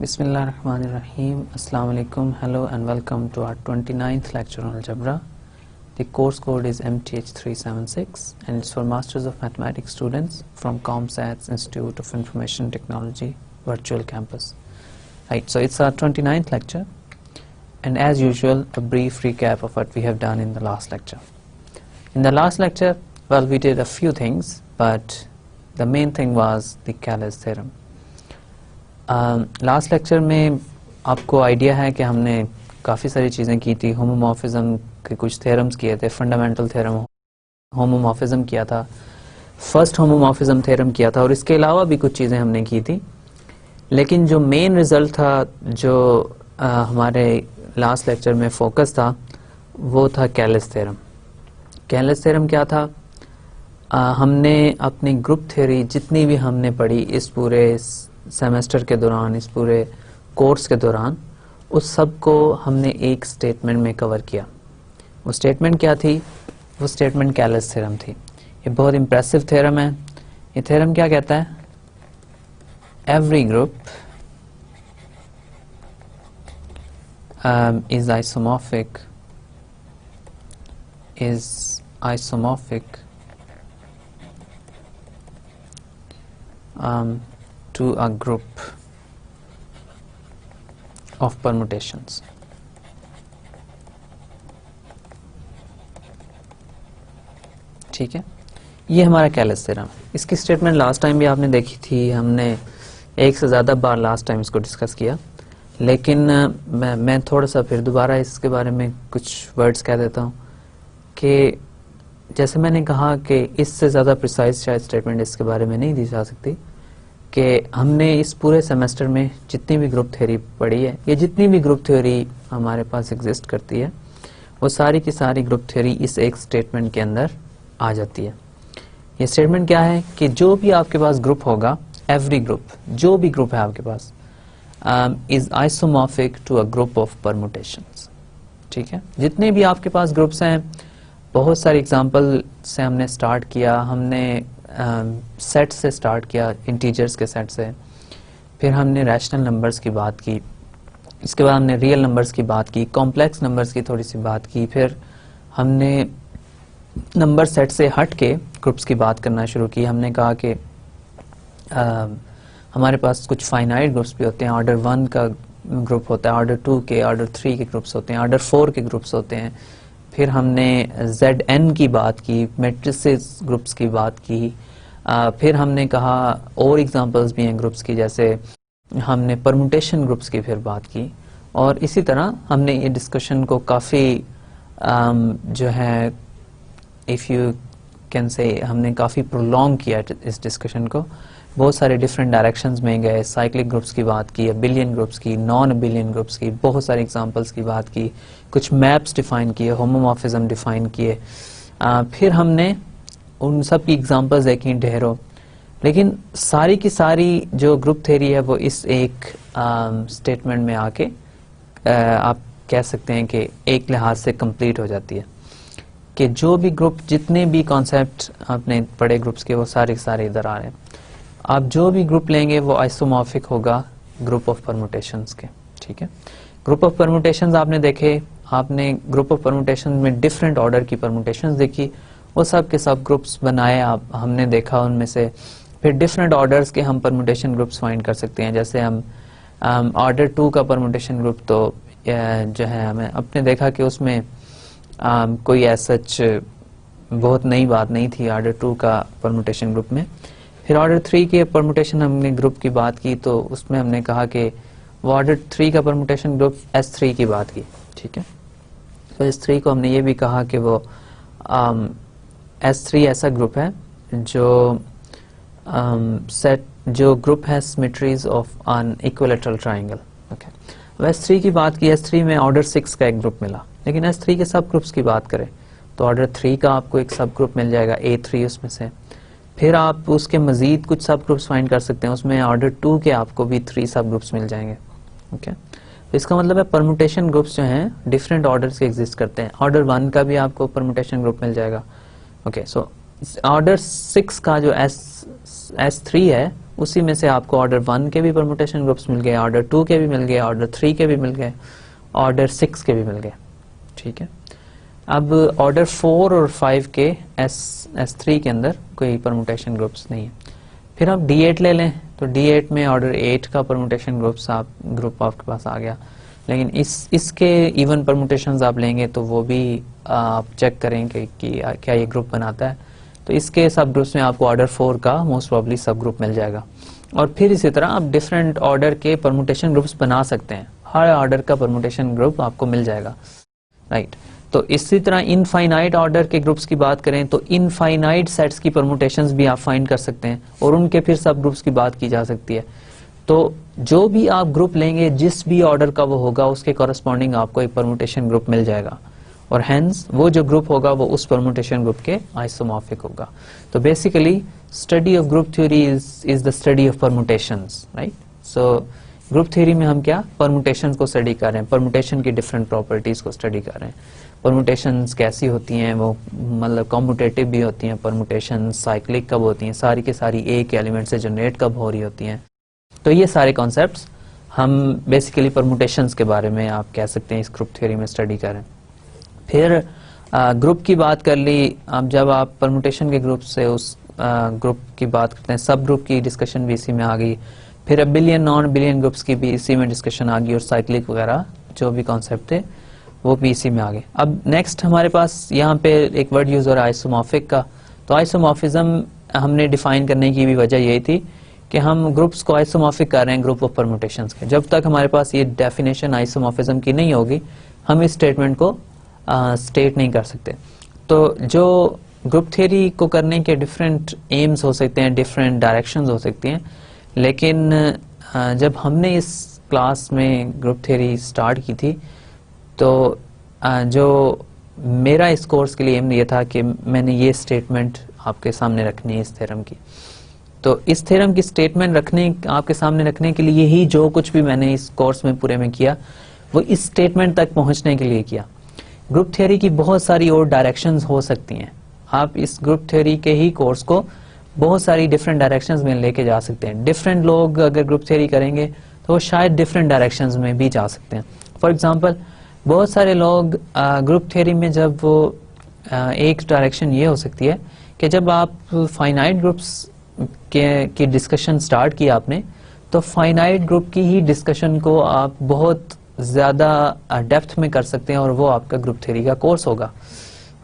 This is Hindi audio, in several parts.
Bismillahirrahmanirrahim. Assalamu alaikum. Hello and welcome to our 29th lecture on Algebra. The course code is MTH376 and it's for Masters of Mathematics students from ComSats Institute of Information Technology Virtual Campus. Right, so it's our 29th lecture and as usual a brief recap of what we have done in the last lecture. In the last lecture, well, we did a few things, but the main thing was the Calais theorem. Last lecture में आपको आइडिया है कि हमने काफ़ी सारी चीज़ें की थी. होमोमॉर्फिज्म के कुछ थ्योरम्स किए थे. फंडामेंटल थ्योरम होमोमॉर्फिज्म किया था, फर्स्ट होमोमॉर्फिज्म थ्योरम किया था और इसके अलावा भी कुछ चीज़ें हमने की थी. लेकिन जो मेन रिज़ल्ट था, जो हमारे लास्ट लेक्चर में फोकस था, वो था कैलेस थ्योरम. कैलेस थ्योरम क्या था? हमने अपनी ग्रुप थ्योरी जितनी भी हमने पढ़ी इस पूरे सेमेस्टर के दौरान, इस पूरे कोर्स के दौरान, उस सब को हमने एक स्टेटमेंट में कवर किया. वो स्टेटमेंट क्या थी? वो स्टेटमेंट कैलेस थ्योरम थी. ये बहुत इम्प्रेसिव थ्योरम है. ये थ्योरम क्या कहता है? Every group is isomorphic to a group of permutations. ठीक है, ये हमारा कैलेस थ्योरम. इसकी स्टेटमेंट लास्ट टाइम भी आपने देखी थी. हमने एक से ज़्यादा बार लास्ट टाइम इसको डिस्कस किया, लेकिन मैं थोड़ा सा फिर दोबारा इसके बारे में कुछ वर्ड्स कह देता हूँ कि जैसे मैंने कहा कि इससे ज़्यादा प्रिसाइज शायद स्टेटमेंट इसके बारे में नहीं दी जा सकती कि हमने इस पूरे सेमेस्टर में जितनी भी ग्रुप थ्योरी पढ़ी है, या जितनी भी ग्रुप थ्योरी हमारे पास एग्जिस्ट करती है, वो सारी की सारी ग्रुप थ्योरी इस एक स्टेटमेंट के अंदर आ जाती है. ये स्टेटमेंट क्या है कि जो भी आपके पास ग्रुप होगा, एवरी ग्रुप, जो भी ग्रुप है आपके पास, is isomorphic to a group of permutations. ठीक है, जितने भी आपके पास ग्रुप्स हैं, बहुत सारे एग्जाम्पल से हमने स्टार्ट किया. हमने सेट से स्टार्ट किया, इंटीजर्स के सेट से. फिर हमने रैशनल नंबर्स की बात की. इसके बाद हमने रियल नंबर्स की बात की, कॉम्प्लेक्स नंबर्स की थोड़ी सी बात की. फिर हमने नंबर सेट से हट के ग्रुप्स की बात करना शुरू की. हमने कहा कि हमारे पास कुछ फाइनाइट ग्रुप्स भी होते हैं. ऑर्डर 1 का ग्रुप होता है, ऑर्डर 2 के, ऑर्डर 3 के ग्रुप्स होते हैं, ऑर्डर 4 के ग्रुप्स होते हैं. फिर हमने Zn की बात की, मैट्रिसेस ग्रुप्स की बात की. फिर हमने कहा और एग्जांपल्स भी हैं ग्रुप्स की, जैसे हमने परमुटेशन ग्रुप्स की फिर बात की. और इसी तरह हमने ये डिस्कशन को काफ़ी जो है, इफ़ यू कैन से, हमने काफ़ी प्रोलॉन्ग किया इस डिस्कशन को. बहुत सारे डिफरेंट डायरेक्शंस में गए. साइक्लिक ग्रुप्स की बात की, अबिलियन ग्रुप्स की, नॉन अबिलियन ग्रुप्स की, बहुत सारे एग्जांपल्स की बात की. कुछ मैप्स डिफाइन किए, होमोमॉर्फिज्म डिफाइन किए. फिर हमने उन सब की एग्जांपल्स देखी ढेरों. लेकिन सारी की सारी जो ग्रुप थ्योरी है वो इस एक स्टेटमेंट में आके आप कह सकते हैं कि एक लिहाज से कंप्लीट हो जाती है कि जो भी ग्रुप, जितने भी कॉन्सेप्ट आपने पढ़े ग्रुप्स के, वो सारे सारे इधर आ रहे हैं. आप जो भी ग्रुप लेंगे वो आइसोमॉर्फिक होगा ग्रुप ऑफ परमुटेशंस के. ठीक है, ग्रुप ऑफ परमुटेशंस आपने देखे. आपने ग्रुप ऑफ परमुटेशंस में डिफरेंट ऑर्डर की परमुटेशंस देखी, वो सब के सब ग्रुप्स बनाए. हमने देखा उनमें से फिर डिफरेंट ऑर्डर्स के हम परमुटेशन ग्रुप्स फाइंड कर सकते हैं. जैसे हम ऑर्डर 2 का परमुटेशन ग्रुप तो जो है, हमें अपने देखा कि उसमें कोई ऐसा बहुत नई बात नहीं थी ऑर्डर 2 का परमुटेशन ग्रुप में. फिर ऑर्डर 3 के परमुटेशन हमने ग्रुप की बात की, तो उसमें हमने कहा कि वो ऑर्डर 3 का परमुटेशन ग्रुप S3 की बात की. ठीक है, तो S3 को हमने ये भी कहा कि वो S3 ऐसा ग्रुप है जो सेट, जो ग्रुप है symmetries of an equilateral triangle. Okay, S3 की बात की. S3 में ऑर्डर 6 का एक ग्रुप मिला. लेकिन S3 के सब ग्रुप्स की बात करें तो ऑर्डर 3 का आपको एक सब ग्रुप मिल जाएगा, A3 उसमें से. फिर आप उसके मजीद कुछ सब ग्रुप्स फाइंड कर सकते हैं. उसमें ऑर्डर 2 के आपको भी 3 सब ग्रुप्स मिल जाएंगे. ओके, तो इसका मतलब है परमुटेशन ग्रुप्स जो हैं डिफरेंट ऑर्डर्स के एग्जिस्ट करते हैं. ऑर्डर 1 का भी आपको परमुटेशन ग्रुप मिल जाएगा. ओके, सो ऑर्डर 6 का जो S3 है उसी में से आपको ऑर्डर 1 के भी परमुटेशन ग्रुप्स मिल गए, ऑर्डर 2 के भी मिल गए, ऑर्डर 3 के भी मिल गए, ऑर्डर 6 के भी मिल गए। ठीक है, अब ऑर्डर 4 और 5 के S3 के अंदर कोई परमुटेशन ग्रुप्स नहीं है। फिर आप D8 ले लें तो D8 में ऑर्डर 8 का परमुटेशन ग्रुप आपके पास आ गया। लेकिन इसके इवन परमुटेशंस आप लेंगे तो वो भी आप चेक करें कि क्या ये ग्रुप बनाता है। तो इसके सब ग्रुप्स में आपको ऑर्डर 4 का मोस्ट प्रॉब्ली सब ग्रुप मिल जाएगा। और फिर इसी तरह आप डिफरेंट ऑर्डर के परमुटेशन ग्रुप्स बना सकते हैं, हर ऑर्डर का परमुटेशन ग्रुप आपको मिल जाएगा, राइट। तो इसी तरह इनफाइनाइट ऑर्डर के ग्रुप्स की बात करें तो इनफाइनाइट सेट्स की परमुटेशंस भी आप फाइंड कर सकते हैं और उनके फिर सब ग्रुप्स की बात की जा सकती है। तो जो भी आप ग्रुप लेंगे, जिस भी ऑर्डर का वो होगा, उसके कॉरेस्पॉन्डिंग आपको एक परमुटेशन ग्रुप मिल जाएगा और हेंस वो जो ग्रुप होगा वो उस परमुटेशन ग्रुप के आइसोमॉर्फिक होगा। तो basically study of group theory is the study of permutations, right. So group theory में हम क्या परमुटेशंस को स्टडी कर रहे हैं, परमुटेशन की डिफरेंट प्रॉपर्टीज को स्टडी कर रहे हैं। परमुटेशंस कैसी होती हैं, वो मतलब कॉम्यूटेटिव भी होती हैं, परमुटेशंस साइक्लिक कब होती हैं, सारी के सारी एक एलिमेंट से जनरेट कब हो रही होती हैं। तो ये सारे कॉन्सेप्ट्स हम बेसिकली परमुटेशंस के बारे में आप कह सकते हैं इस ग्रुप थ्योरी में स्टडी करें। फिर ग्रुप की बात कर ली। अब जब आप परमुटेशन के ग्रुप से उस ग्रुप की बात करते हैं, सब ग्रुप की डिस्कशन भी इसी में आ गई। फिर अब बिलियन नॉन बिलियन ग्रुप्स की भी इसी में डिस्कशन आ गई और साइक्लिक वगैरह जो भी कॉन्सेप्ट थे वो भी इसी में आ गए। अब नेक्स्ट हमारे पास यहाँ पे एक वर्ड यूज हो रहा है आइसोमॉर्फिक का। तो आइसोमॉर्फिज्म हमने डिफाइन करने की भी वजह यही थी कि हम ग्रुप्स को आइसोमॉर्फिक कर रहे हैं ग्रुप ऑफ परमुटेशंस के। जब तक हमारे पास ये डेफिनेशन आइसोमॉर्फिज्म की नहीं होगी हम इस स्टेटमेंट को स्टेट नहीं कर सकते। तो जो ग्रुप थ्योरी को करने के डिफरेंट एम्स हो सकते हैं, डिफरेंट डायरेक्शंस हो सकती हैं, लेकिन जब हमने इस क्लास में ग्रुप थ्योरी स्टार्ट की थी तो जो मेरा इस कोर्स के लिए एम ये था कि मैंने ये स्टेटमेंट आपके सामने रखनी है इस थ्योरम की। तो इस थ्योरम की स्टेटमेंट आपके सामने रखने के लिए ही जो कुछ भी मैंने इस कोर्स में पूरे में किया वो इस स्टेटमेंट तक पहुंचने के लिए किया। ग्रुप थ्योरी की बहुत सारी और डायरेक्शंस हो सकती हैं। आप इस ग्रुप थ्योरी के ही कोर्स को बहुत सारी डिफरेंट डायरेक्शंस में लेके जा सकते हैं। डिफरेंट लोग अगर ग्रुप थ्योरी करेंगे तो वो शायद डिफरेंट डायरेक्शंस में भी जा सकते हैं। फॉर एग्जांपल बहुत सारे लोग ग्रुप थ्योरी में जब वो एक डायरेक्शन ये हो सकती है कि जब आप फाइनाइट ग्रुप्स की डिस्कशन स्टार्ट की आपने तो फाइनाइट ग्रुप की ही डिस्कशन को आप बहुत ज्यादा डेप्थ में कर सकते हैं और वो आपका ग्रुप थ्योरी का कोर्स होगा,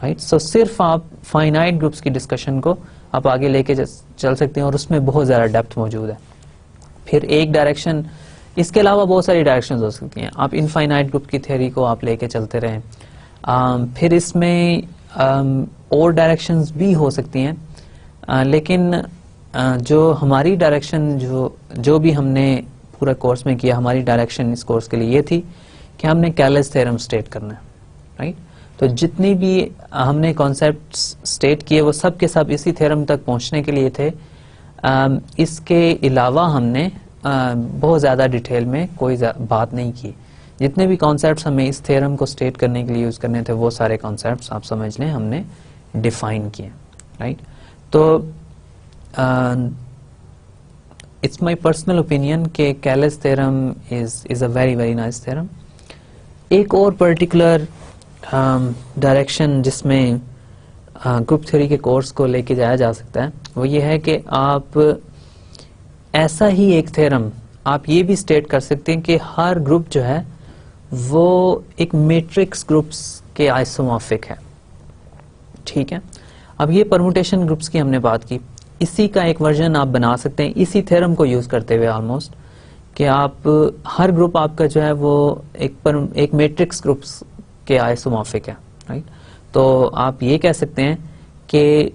राइट। सो सिर्फ आप फाइनाइट ग्रुप्स की डिस्कशन को आप आगे लेके चल सकते हैं और उसमें बहुत ज्यादा डेप्थ मौजूद है। फिर एक डायरेक्शन, इसके अलावा बहुत सारी डायरेक्शंस हो सकती हैं। आप इनफाइनाइट ग्रुप की थ्योरी को आप लेके चलते रहें। फिर इसमें और डायरेक्शंस भी हो सकती हैं, लेकिन जो हमारी डायरेक्शन जो भी हमने पूरा कोर्स में किया, हमारी डायरेक्शन इस कोर्स के लिए ये थी कि हमने कैलेस थ्योरम स्टेट करना है, राइट। तो जितनी भी हमने कॉन्सेप्ट स्टेट किए वो सब के सब इसी थ्योरम तक पहुंचने के लिए थे। इसके अलावा हमने बहुत ज़्यादा डिटेल में कोई बात नहीं की। जितने भी कॉन्सेप्ट्स हमें इस थ्योरम को स्टेट करने के लिए यूज़ करने थे वो सारे कॉन्सेप्ट्स आप समझ लें हमने डिफाइन किए, राइट। तो इट्स माय पर्सनल ओपिनियन कि Cayley's theorem is a very very nice theorem. एक और पर्टिकुलर डायरेक्शन जिसमें ग्रुप थ्योरी के कोर्स को लेके जाया जा सकता है वो ये है कि आप ऐसा ही एक थ्योरम आप ये भी स्टेट कर सकते हैं कि हर ग्रुप जो है वो एक मैट्रिक्स ग्रुप्स के आइसोमॉर्फिक है, ठीक है। अब ये परमुटेशन ग्रुप्स की हमने बात की, इसी का एक वर्जन आप बना सकते हैं इसी थ्योरम को यूज करते हुए ऑलमोस्ट, कि आप हर ग्रुप आपका जो है वो एक मैट्रिक्स ग्रुप्स के आइसोमॉर्फिक है, राइट। तो आप ये कह सकते हैं कि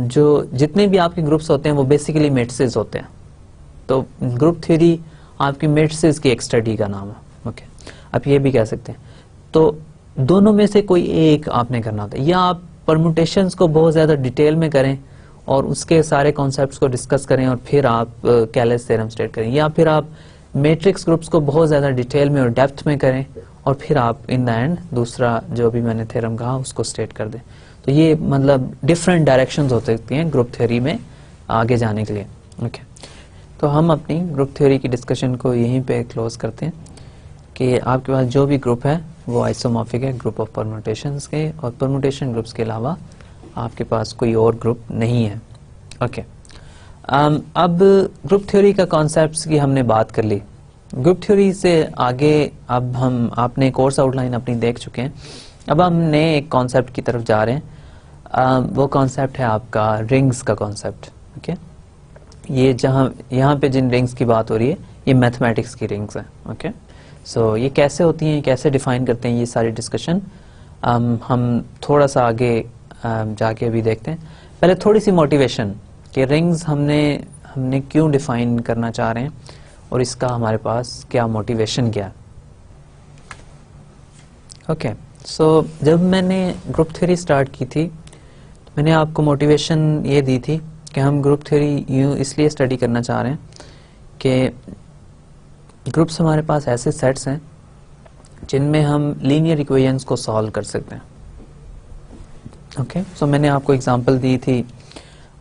जो जितने भी आपके ग्रुप्स होते हैं वो बेसिकली मैट्रिसेस होते हैं। तो ग्रुप थ्योरी आपकी मैट्रिसेस की एक स्टडी का नाम है, ओके। आप ये भी कह सकते हैं। तो दोनों में से कोई एक आपने करना होता है, या आप परमुटेशंस को बहुत ज्यादा डिटेल में करें और उसके सारे कॉन्सेप्ट्स को डिस्कस करें और फिर आप कैलेस थ्योरम स्टेट करें, या फिर आप मैट्रिक्स ग्रुप्स को बहुत ज्यादा डिटेल में और डेप्थ में करें और फिर आप इन द एंड दूसरा जो भी मैंने थ्योरम कहा उसको स्टेट कर दें। तो ये मतलब डिफरेंट डायरेक्शंस हो सकती हैं ग्रुप थ्योरी में आगे जाने के लिए, ओके। तो हम अपनी ग्रुप थ्योरी की डिस्कशन को यहीं पे क्लोज करते हैं कि आपके पास जो भी ग्रुप है वो आइसोमॉर्फिक है ग्रुप ऑफ परम्यूटेशंस के, और परम्यूटेशन ग्रुप्स के अलावा आपके पास कोई और ग्रुप नहीं है। ओके, अब ग्रुप थ्योरी का कॉन्सेप्ट्स की हमने बात कर ली। ग्रुप थ्योरी से आगे अब आपने कोर्स आउटलाइन अपनी देख चुके हैं, अब हम नए एक कॉन्सेप्ट की तरफ जा रहे हैं। वो कॉन्सेप्ट है आपका रिंग्स का कॉन्सेप्ट। ओके, ये यहाँ पे जिन रिंग्स की बात हो रही है ये मैथमेटिक्स की रिंग्स हैं। ओके, सो ये कैसे होती हैं, कैसे डिफाइन करते हैं, ये सारी डिस्कशन हम थोड़ा सा आगे जाके अभी देखते हैं। पहले थोड़ी सी मोटिवेशन कि रिंग्स हमने क्यों डिफाइन करना चाह रहे हैं और इसका हमारे पास क्या मोटिवेशन क्या है। ओके, सो जब मैंने ग्रुप थ्योरी स्टार्ट की थी तो मैंने आपको मोटिवेशन ये दी थी कि हम ग्रुप थ्योरी यूँ इसलिए स्टडी करना चाह रहे हैं कि ग्रुप्स हमारे पास ऐसे सेट्स हैं जिनमें हम लीनियर इक्वेशंस को सॉल्व कर सकते हैं। ओके, सो मैंने आपको एग्जांपल दी थी,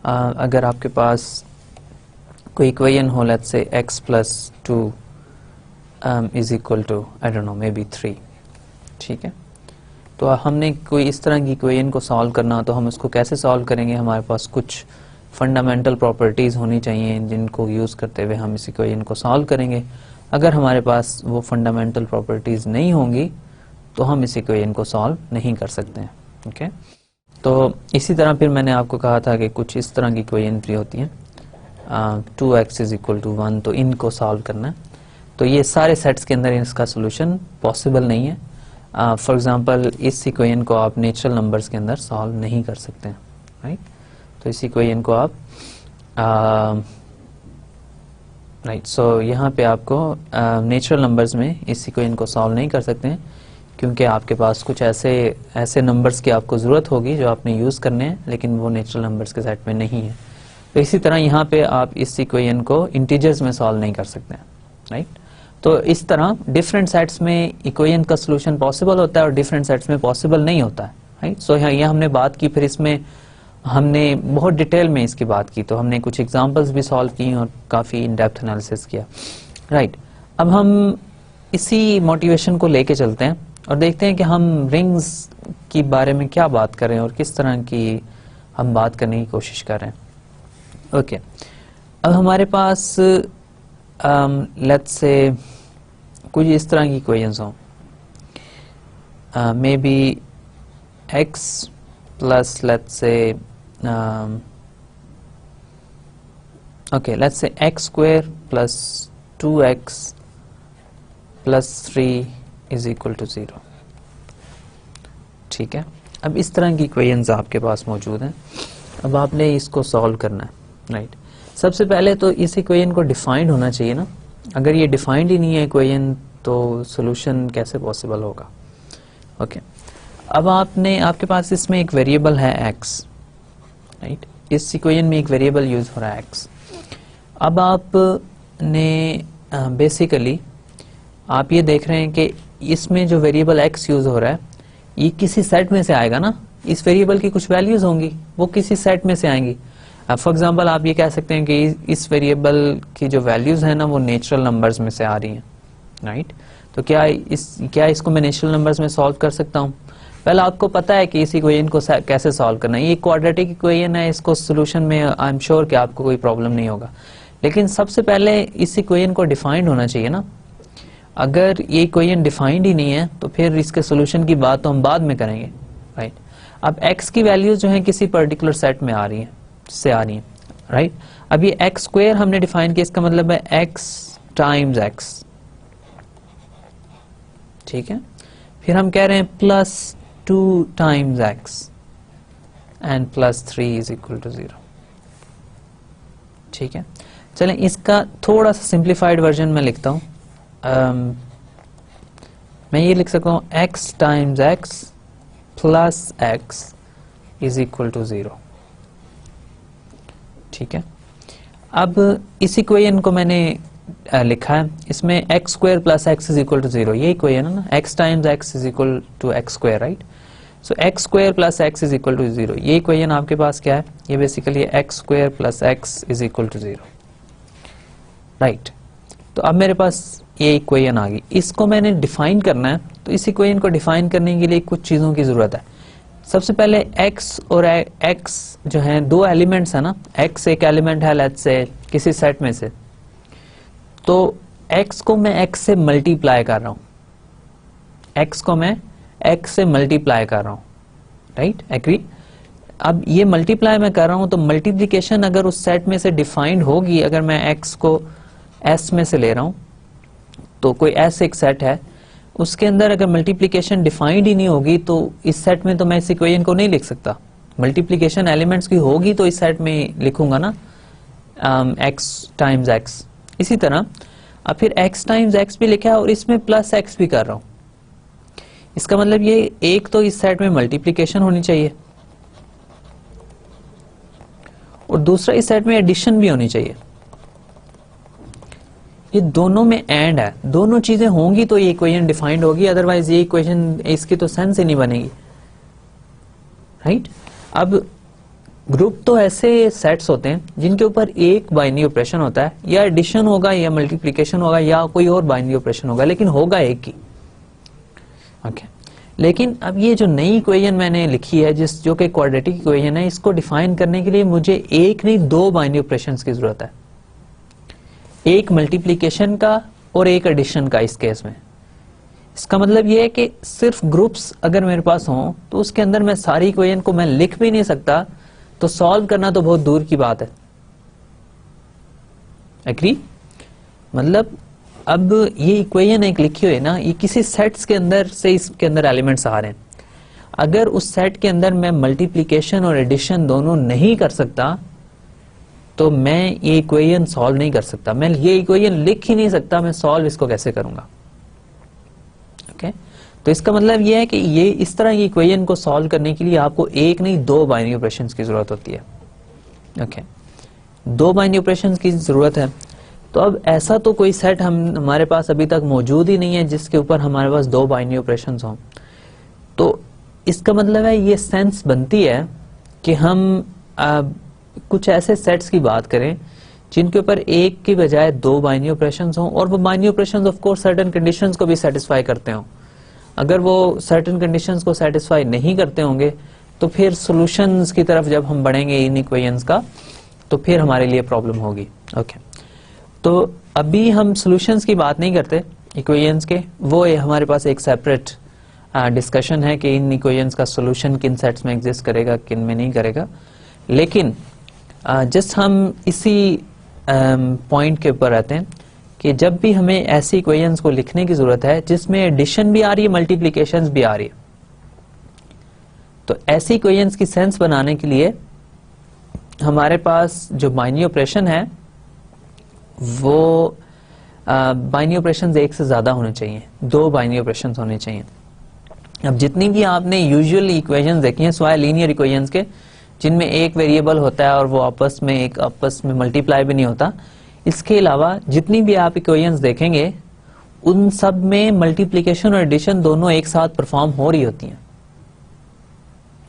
अगर आपके पास कोई इक्वेशन हो, let's say x plus 2 is equal to I don't know maybe 3, ठीक है, तो हमने कोई इस तरह की इक्वेशन को सॉल्व करना हो तो हम उसको कैसे सॉल्व करेंगे। हमारे पास कुछ फंडामेंटल प्रॉपर्टीज़ होनी चाहिए जिनको यूज़ करते हुए हम इस इक्वेशन को सॉल्व करेंगे। अगर हमारे पास वो फंडामेंटल प्रॉपर्टीज़ नहीं होंगी तो हम इस इक्वेशन को सॉल्व नहीं कर सकते हैं। ओके, तो इसी तरह फिर मैंने आपको कहा था कि कुछ इस तरह की इक्वेशन भी होती हैं, 2x इज इक्वल टू 1, तो इनको सॉल्व करना है। तो ये सारे सेट्स के अंदर इसका सोल्यूशन पॉसिबल नहीं है। फॉर एग्जांपल इस इक्वेशन को आप नेचुरल नंबर्स के अंदर सॉल्व नहीं कर सकते हैं, राइट। तो इस इक्वेशन को आप राइट, सो यहाँ पे आपको नेचुरल नंबर्स में इस इक्वेशन को सॉल्व नहीं कर सकते हैं क्योंकि आपके पास कुछ ऐसे नंबर्स की आपको ज़रूरत होगी जो आपने यूज़ करने हैं, लेकिन वो नेचुरल नंबर्स के सेट में नहीं है। तो इसी तरह यहाँ पे आप इस इक्वेशन को इंटीजर्स में सॉल्व नहीं कर सकते हैं, राइट। तो इस तरह डिफरेंट सेट्स में इक्वेशन का सोल्यूशन पॉसिबल होता है और डिफरेंट सेट्स में पॉसिबल नहीं होता है, राइट। सो यहाँ हमने बात की, फिर इसमें हमने बहुत डिटेल में इसकी बात की, तो हमने कुछ एग्जांपल्स भी सॉल्व की और काफ़ी इन डेप्थ एनालिसिस किया, राइट। अब हम इसी मोटिवेशन को लेके चलते हैं और देखते हैं कि हम रिंग्स की बारे में क्या बात कर रहे हैं और किस तरह की हम बात करने की कोशिश कर रहे हैं। ओके, अब हमारे पास लेट्स से कुछ इस तरह की इक्वेशंस हों, maybe x plus let's say let's say x square plus 2x plus 3 is equal to 0, ठीक है। अब इस तरह की इक्वेशंस आपके पास मौजूद हैं, अब आपने इसको सॉल्व करना है, राइट। सबसे पहले तो इस इक्वेशन को डिफाइंड होना चाहिए ना, अगर ये डिफाइंड ही नहीं है इक्वेशन तो सोल्यूशन कैसे पॉसिबल होगा। ओके, अब आपके पास इसमें एक वेरिएबल है x, राइट। इस इक्वेशन में एक वेरिएबल यूज हो रहा है x। अब आपने बेसिकली आप ये देख रहे हैं कि इसमें जो वेरिएबल x यूज हो रहा है ये किसी सेट में से आएगा ना, इस वेरिएबल की कुछ वैल्यूज होंगी वो किसी सेट में से आएंगी। फॉर एग्जांपल आप ये कह सकते हैं कि इस वेरिएबल की जो वैल्यूज है ना वो नेचुरल नंबर्स में से आ रही हैं, राइट। तो क्या इसको मैं नेचुरल नंबर्स में सॉल्व कर सकता हूँ। पहले आपको पता है कि इस इक्वेशन को कैसे सॉल्व करना है, ये क्वाड्रेटिक इक्वेशन है, इसको सोल्यूशन में आई एम श्योर कि आपको कोई प्रॉब्लम नहीं होगा। लेकिन सबसे पहले इस इक्वेशन को डिफाइंड होना चाहिए ना, अगर ये इक्वेशन डिफाइंड ही नहीं है तो फिर इसके सोल्यूशन की बात तो हम बाद में करेंगे, राइट। अब x की वैल्यूज जो है किसी पर्टिकुलर सेट में आ रही हैं, राइट। अब ये x स्क्वायर हमने डिफाइन किया, इसका मतलब है x टाइम्स x, ठीक है। फिर हम कह रहे हैं plus 2 times x and plus 3 is equal to 0, ठीक है। चलें इसका थोड़ा सा सिंप्लीफाइड वर्जन में लिखता हूं। मैं ये लिख सकता हूँ x times x plus x is equal to 0, ठीक है। अब इस इक्वेशन को मैंने लिखा है, इसमें x square plus x is equal to 0, ये इक्वेशन है ना, x times x is equal to x square, right. So x square plus x is equal to 0, ये इक्वेशन आपके पास क्या है, ये basically x square plus x is equal to 0, right. तो अब मेरे पास ये इक्वेशन आ गई, इसको मैंने डिफाइन करना है। तो इस इक्वेशन को डिफाइन करने के लिए कुछ चीज़ों की ज़रूरत है। सबसे पहले x और x जो है दो एलिमेंट्स है ना, x एक एलिमेंट है लेट्स से किसी सेट में से, तो x को मैं x से मल्टीप्लाई कर रहा हूँ, x को मैं x से मल्टीप्लाई कर रहा हूँ, राइट, एग्री। अब ये मल्टीप्लाई मैं कर रहा हूँ तो मल्टीप्लिकेशन अगर उस सेट में से डिफाइंड होगी, अगर मैं x को s में से ले रहा हूँ तो कोई s एक सेट है, उसके अंदर अगर मल्टीप्लिकेशन डिफाइंड ही नहीं होगी तो इस सेट में तो मैं इस इक्वेशन को नहीं लिख सकता। मल्टीप्लिकेशन एलिमेंट्स की होगी तो इस सेट में लिखूंगा ना x टाइम्स x। इसी तरह अब फिर x टाइम्स x भी लिखा है और इसमें प्लस x भी कर रहा हूं। इसका मतलब ये एक तो इस सेट में मल्टीप्लिकेशन होनी चाहिए और दूसरा इस सेट में एडिशन भी होनी चाहिए। ये दोनों में एंड है, दोनों चीजें होंगी तो ये इक्वेशन डिफाइंड होगी, अदरवाइज ये इक्वेशन इसकी तो सेंस ही नहीं बनेगी, राइट। अब ग्रुप तो ऐसे सेट्स होते हैं जिनके ऊपर एक बाइनरी ऑपरेशन होता है, या एडिशन होगा या मल्टीप्लिकेशन होगा या कोई और बाइनरी ऑपरेशन होगा, लेकिन होगा एक ही, ओके। लेकिन अब ये जो नई इक्वेशन मैंने लिखी है जो कि क्वाड्रेटिक इक्वेशन है, इसको डिफाइन करने के लिए मुझे एक नहीं दो बाइनरी ऑपरेशंस की जरूरत है, एक मल्टीप्लिकेशन का और एक एडिशन का इस केस में। इसका मतलब ये है कि सिर्फ ग्रुप्स अगर मेरे पास हों तो उसके अंदर मैं सारी इक्वेशन को मैं लिख भी नहीं सकता, तो सॉल्व करना तो बहुत दूर की बात है, एग्री। मतलब अब ये इक्वेशन एक लिखी हुई है ना, ये किसी सेट्स के अंदर से इसके अंदर एलिमेंट्स आ रहे हैं, अगर उस सेट के अंदर मैं मल्टीप्लिकेशन और एडिशन दोनों नहीं कर सकता तो मैं ये इक्वेशन सॉल्व नहीं कर सकता, मैं ये इक्वेशन लिख ही नहीं सकता, मैं सॉल्व इसको कैसे करूंगा, ओके। तो इसका मतलब ये है कि ये इस तरह की इक्वेशन को सॉल्व करने के लिए आपको एक नहीं दो बाइनरी ऑपरेशंस की जरूरत होती है, ओके। दो बाइनरी ऑपरेशंस की जरूरत है। तो अब ऐसा तो कोई सेट हमारे पास अभी तक मौजूद ही नहीं है जिसके ऊपर हमारे पास दो बाइनरी ऑपरेशंस हों। तो इसका मतलब है ये सेंस बनती है कि हम कुछ ऐसे सेट्स की बात करें जिनके ऊपर एक की बजाय दो बाइनरी ऑपरेशंस हों, और वो binary operations of course certain conditions को भी सेटिस्फाई करते हों। अगर वो सर्टेन कंडीशंस को सेटिस्फाई नहीं करते होंगे तो फिर सॉल्यूशंस की तरफ जब हम बढ़ेंगे इन इक्वेशंस का तो फिर हमारे लिए प्रॉब्लम होगी, ओके। तो अभी हम सॉल्यूशंस की बात नहीं करते इक्वेशंस के, वो हमारे पास एक सेपरेट डिस्कशन है कि इन इक्वेशंस का सॉल्यूशन किन सेट्स में एग्जिस्ट करेगा किन में नहीं करेगा। लेकिन जस्ट हम इसी पॉइंट के ऊपर रहते हैं कि जब भी हमें ऐसी इक्वेशंस को लिखने की जरूरत है जिसमें एडिशन भी आ रही है मल्टीप्लिकेशंस भी आ रही है, तो ऐसी इक्वेशंस की सेंस बनाने के लिए हमारे पास जो बाइनरी ऑपरेशन है वो बाइनरी ऑपरेशंस एक से ज्यादा होने चाहिए, दो बाइनरी ऑपरेशंस होने चाहिए। अब जितनी भी आपने यूजुअली इक्वेशंस देखी हैं सिवाय लीनियर इक्वेशंस के जिनमें एक वेरिएबल होता है और वो आपस में मल्टीप्लाई भी नहीं होता, इसके अलावा जितनी भी आप इक्वेशंस देखेंगे उन सब में मल्टीप्लिकेशन और एडिशन दोनों एक साथ परफॉर्म हो रही होती हैं,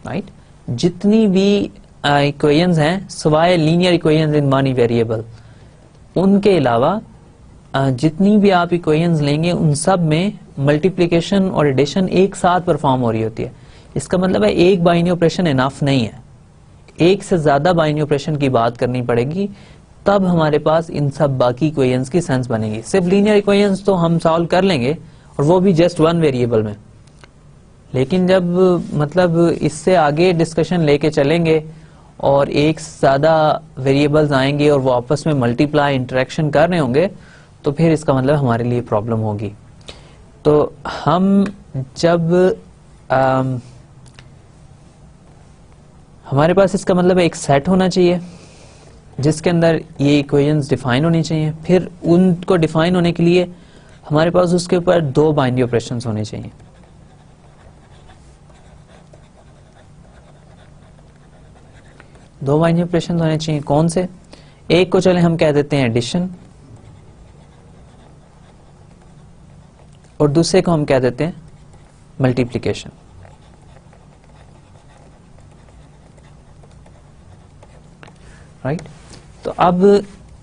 राइट। जितनी भी इक्वेशंस हैं सिवाय linear equations in one variable, उनके अलावा जितनी भी आप इक्वेशंस लेंगे उन सब में मल्टीप्लिकेशन और एडिशन एक साथ परफॉर्म हो रही होती है। इसका मतलब है एक बाइनरी ऑपरेशन इनफ नहीं है, एक से ज्यादा बाइनरी ऑपरेशन की बात करनी पड़ेगी, तब हमारे पास इन सब बाकी इक्वेशंस की सेंस बनेगी। सिर्फ लीनियर इक्वेशंस तो हम सॉल्व कर लेंगे और वो भी जस्ट वन वेरिएबल में, लेकिन जब मतलब इससे आगे डिस्कशन लेके चलेंगे और एक से ज्यादा वेरिएबल्स आएंगे और वो आपस में मल्टीप्लाई इंटरेक्शन कर रहे होंगे तो फिर इसका मतलब हमारे लिए प्रॉब्लम होगी। तो हम जब हमारे पास इसका मतलब एक सेट होना चाहिए जिसके अंदर ये इक्वेशंस डिफाइन होनी चाहिए, फिर उनको डिफाइन होने के लिए हमारे पास उसके ऊपर दो बाइनरी ऑपरेशंस होने चाहिए। दो बाइनरी ऑपरेशंस होने चाहिए, कौन से? एक को चले हम कह देते हैं एडिशन और दूसरे को हम कह देते हैं मल्टीप्लिकेशन, राइट। तो अब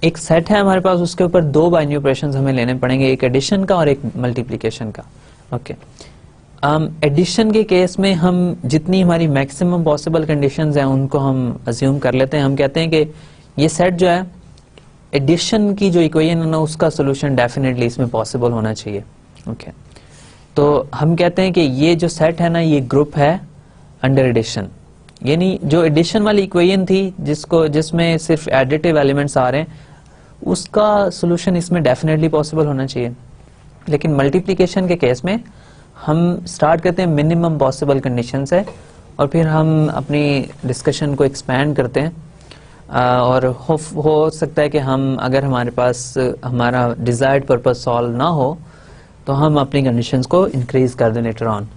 एक सेट है हमारे पास, उसके ऊपर दो बाइनरी ऑपरेशंस हमें लेने पड़ेंगे, एक एडिशन का और एक मल्टीप्लिकेशन का। ओके, एडिशन के केस में हम जितनी हमारी मैक्सिमम पॉसिबल कंडीशंस हैं उनको हम अज्यूम कर लेते हैं। हम कहते हैं कि ये सेट जो है, एडिशन की जो इक्वेशन है ना, उसका सोल्यूशन डेफिनेटली इसमें पॉसिबल होना चाहिए। ओके, तो हम कहते हैं कि ये जो सेट है ना, ये ग्रुप है अंडर एडिशन, यानी जो एडिशन वाली इक्वेशन थी जिसमें सिर्फ एडिटिव एलिमेंट्स आ रहे हैं, उसका सोल्यूशन इसमें डेफिनेटली पॉसिबल होना चाहिए। लेकिन मल्टीप्लिकेशन के केस में हम स्टार्ट करते हैं मिनिमम पॉसिबल कंडीशन से, और फिर हम अपनी डिस्कशन को एक्सपैंड करते हैं, और हो सकता है कि हम, अगर हमारे पास हमारा डिजायर्ड पर्पस सॉल्व ना हो तो हम अपनी कंडीशंस को इंक्रीज कर दें लेटर ऑन।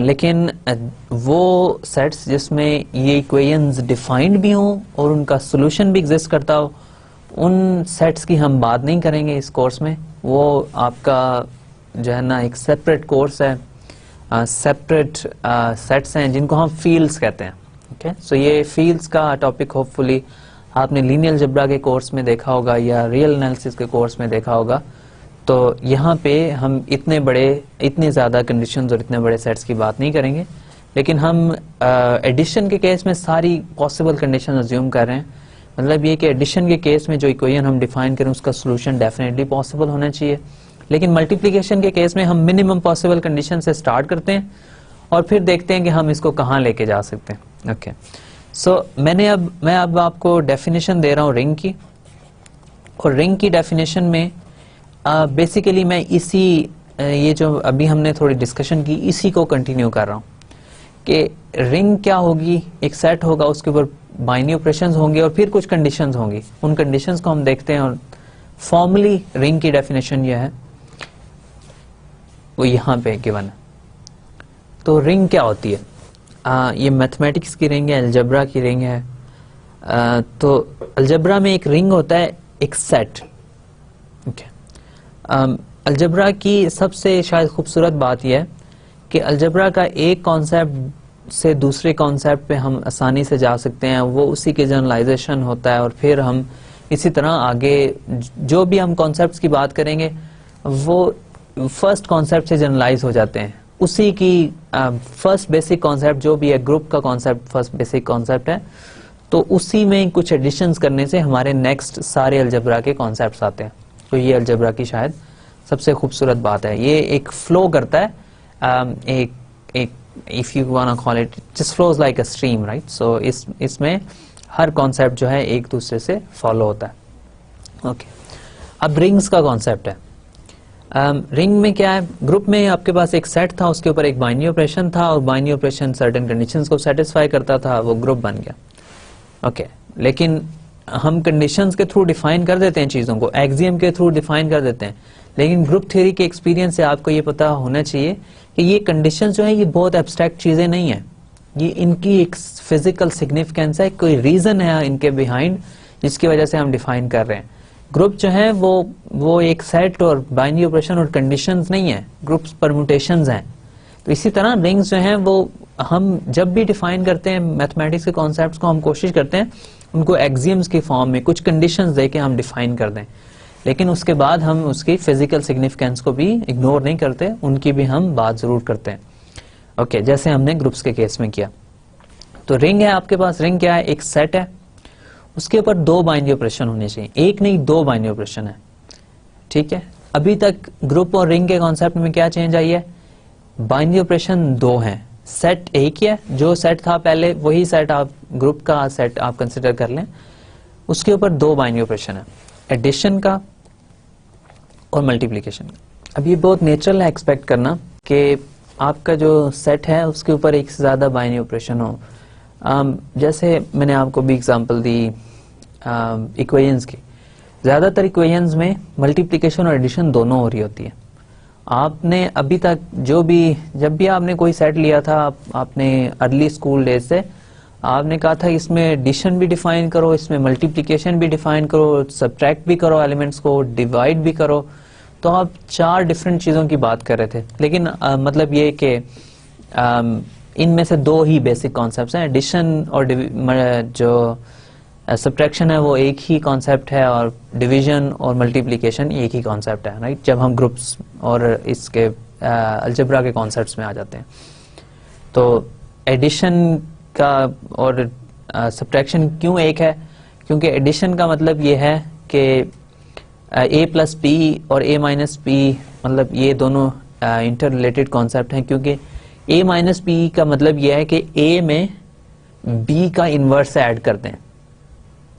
लेकिन वो सेट्स जिसमें ये इक्वेशंस डिफाइंड भी हों और उनका सोल्यूशन भी एग्जिस्ट करता हो, उन सेट्स की हम बात नहीं करेंगे इस कोर्स में। वो आपका जो है ना एक सेपरेट कोर्स है, सेपरेट सेट्स हैं जिनको हम फील्ड्स कहते हैं। ओके, सो ये फील्ड्स का टॉपिक होपफुली आपने लीनियर अलजेब्रा के कोर्स में देखा होगा या रियल एनालिसिस के कोर्स में देखा होगा। तो यहाँ पे हम इतने ज़्यादा कंडीशंस और इतने बड़े सेट्स की बात नहीं करेंगे, लेकिन हम एडिशन के केस में सारी पॉसिबल कंडीशन अज्यूम कर रहे हैं। मतलब ये कि एडिशन के केस में जो इक्वेशन हम डिफाइन करें उसका सोल्यूशन डेफिनेटली पॉसिबल होना चाहिए। लेकिन मल्टीप्लिकेशन के केस में हम मिनिमम पॉसिबल कंडीशन से स्टार्ट करते हैं और फिर देखते हैं कि हम इसको कहाँ लेके जा सकते हैं। ओके, सो मैं अब आपको डेफिनेशन दे रहा हूँ रिंग की, और रिंग की डेफिनेशन में बेसिकली मैं ये जो अभी हमने थोड़ी डिस्कशन की, इसी को कंटिन्यू कर रहा हूँ कि रिंग क्या होगी। एक सेट होगा, उसके ऊपर बाइनरी ऑपरेशंस होंगे और फिर कुछ कंडीशंस होंगी। उन कंडीशंस को हम देखते हैं, और फॉर्मली रिंग की डेफिनेशन यह है, वो यहाँ पे गिवन है। तो रिंग क्या होती है? ये मैथमेटिक्स की रिंग है, अलजेब्रा की रिंग है। तो अलजेब्रा में एक रिंग होता है, एक सेट। ओके, अलजेब्रा की सबसे शायद खूबसूरत बात यह है कि अलजेब्रा का एक कॉन्सेप्ट से दूसरे कॉन्सेप्ट पे हम आसानी से जा सकते हैं, वो उसी के जनरलाइजेशन होता है, और फिर हम इसी तरह आगे जो भी हम कॉन्सेप्ट्स की बात करेंगे वो फर्स्ट कॉन्सेप्ट से जनरलाइज हो जाते हैं। उसी की फर्स्ट बेसिक कॉन्सेप्ट जो भी है, ग्रुप का कॉन्सेप्ट फर्स्ट बेसिक कॉन्सेप्ट है, तो उसी में कुछ एडिशंस करने से हमारे नेक्स्ट सारे अलजेब्रा के कॉन्सेप्ट्स आते हैं। तो ये अलजेब्रा की शायद सबसे खूबसूरत बात है। ये एक फ्लो करता है, एक if you want to call it, just flows like a stream, right. So इसमें हर कॉन्सेप्ट जो है एक दूसरे से फॉलो होता है। ओके, अब रिंग्स का कॉन्सेप्ट है। रिंग में क्या है? ग्रुप में आपके पास एक सेट था, उसके ऊपर एक बाइनरी ऑपरेशन था, और बाइनरी ऑपरेशन सर्टेन कंडीशंस को सेटिस्फाई करता था, वो ग्रुप बन गया। ओके, लेकिन हम कंडीशंस के थ्रू डिफाइन कर देते हैं चीज़ों को, एक्सियम के थ्रू डिफाइन कर देते हैं। लेकिन ग्रुप थ्योरी के एक्सपीरियंस से आपको ये पता होना चाहिए कि ये कंडीशंस जो है ये बहुत एब्स्ट्रैक्ट चीज़ें नहीं है, ये इनकी एक फिजिकल सिग्निफिकेंस है, कोई रीज़न है इनके बिहाइंड जिसकी वजह से हम डिफाइन कर रहे हैं। ग्रुप जो है वो एक सेट और बाइनरी ऑपरेशन और कंडीशंस नहीं है, ग्रुप्स परम्यूटेशंस हैं। तो इसी तरह रिंग्स जो हैं वो हम जब भी डिफाइन करते हैं मैथमेटिक्स के कॉन्सेप्ट्स को, हम कोशिश करते हैं उनको एक्सियम्स की फॉर्म में कुछ कंडीशंस देके हम डिफाइन कर दें, लेकिन उसके बाद हम उसकी फिजिकल सिग्निफिकेंस को भी इग्नोर नहीं करते, उनकी भी हम बात जरूर करते हैं। ओके, जैसे हमने ग्रुप्स के केस में किया। तो रिंग है आपके पास, रिंग क्या है? एक सेट है, उसके ऊपर दो बाइनरी ऑपरेशन होने चाहिए, एक नहीं दो बाइनरी ऑपरेशन है। ठीक है, अभी तक ग्रुप और रिंग के कॉन्सेप्ट में क्या चेंज आई है? बाइनरी ऑपरेशन दो हैं, सेट एक ही है, जो सेट था पहले वही सेट आप ग्रुप का सेट आप कंसिडर कर लें, उसके ऊपर दो बाइनरी ऑपरेशन है, एडिशन का और मल्टीप्लिकेशन का। अब ये बहुत नेचुरल है एक्सपेक्ट करना कि आपका जो सेट है उसके ऊपर एक से ज्यादा बाइनरी ऑपरेशन हो। जैसे मैंने आपको भी एग्जांपल दी इक्वेशंस की, ज्यादातर इक्वेशंस में मल्टीप्लिकेशन और एडिशन दोनों हो रही होती है। आपने अभी तक जब भी आपने कोई सेट लिया था, आपने अर्ली स्कूल डेज से आपने कहा था इसमें एडिशन भी डिफाइन करो, इसमें मल्टीप्लिकेशन भी डिफाइन करो, सब्ट्रैक्ट भी करो एलिमेंट्स को, डिवाइड भी करो। तो आप चार डिफरेंट चीजों की बात कर रहे थे, लेकिन मतलब ये कि इनमें से दो ही बेसिक कॉन्सेप्ट्स हैं, एडिशन और जो सब्ट्रैक्शन है वो एक ही कॉन्सेप्ट है और डिवीजन और मल्टीप्लिकेशन एक ही कॉन्सेप्ट है, राइट, जब हम ग्रुप्स और इसके अलजेब्रा के कॉन्सेप्ट्स में आ जाते हैं। तो एडिशन का और सब्ट्रैक्शन क्यों एक है? क्योंकि एडिशन का मतलब ये है कि a प्लस पी और a माइनस पी, मतलब ये दोनों इंटर रिलेटेड कॉन्सेप्ट हैं, क्योंकि a माइनस पी का मतलब ये है कि a में b का इन्वर्स ऐड करते हैं।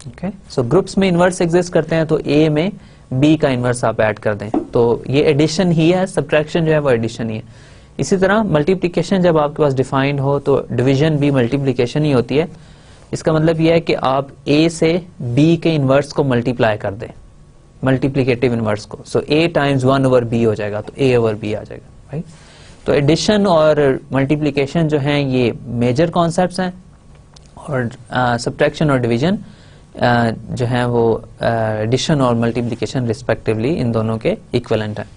ओके, सो ग्रुप्स में इन्वर्स एग्जिस्ट करते हैं, तो a में b का इन्वर्स आप ऐड कर दें, तो ये एडिशन ही है, सब्ट्रैक्शन जो है वो एडिशन ही है। इसी तरह मल्टीप्लिकेशन जब आपके पास डिफाइंड हो तो डिवीजन भी मल्टीप्लिकेशन ही होती है। इसका मतलब यह है कि आप a से b के इन्वर्स को मल्टीप्लाई कर दें, मल्टीप्लिकेटिव इन्वर्स को, सो a टाइम्स 1 ओवर b हो जाएगा, तो a ओवर b आ जाएगा, राइट। तो एडिशन और मल्टीप्लिकेशन जो हैं ये मेजर कॉन्सेप्ट्स हैं, और सब्ट्रैक्शन और डिवीजन जो हैं वो एडिशन और मल्टीप्लिकेशन रिस्पेक्टिवली इन दोनों के इक्विवेलेंट हैं।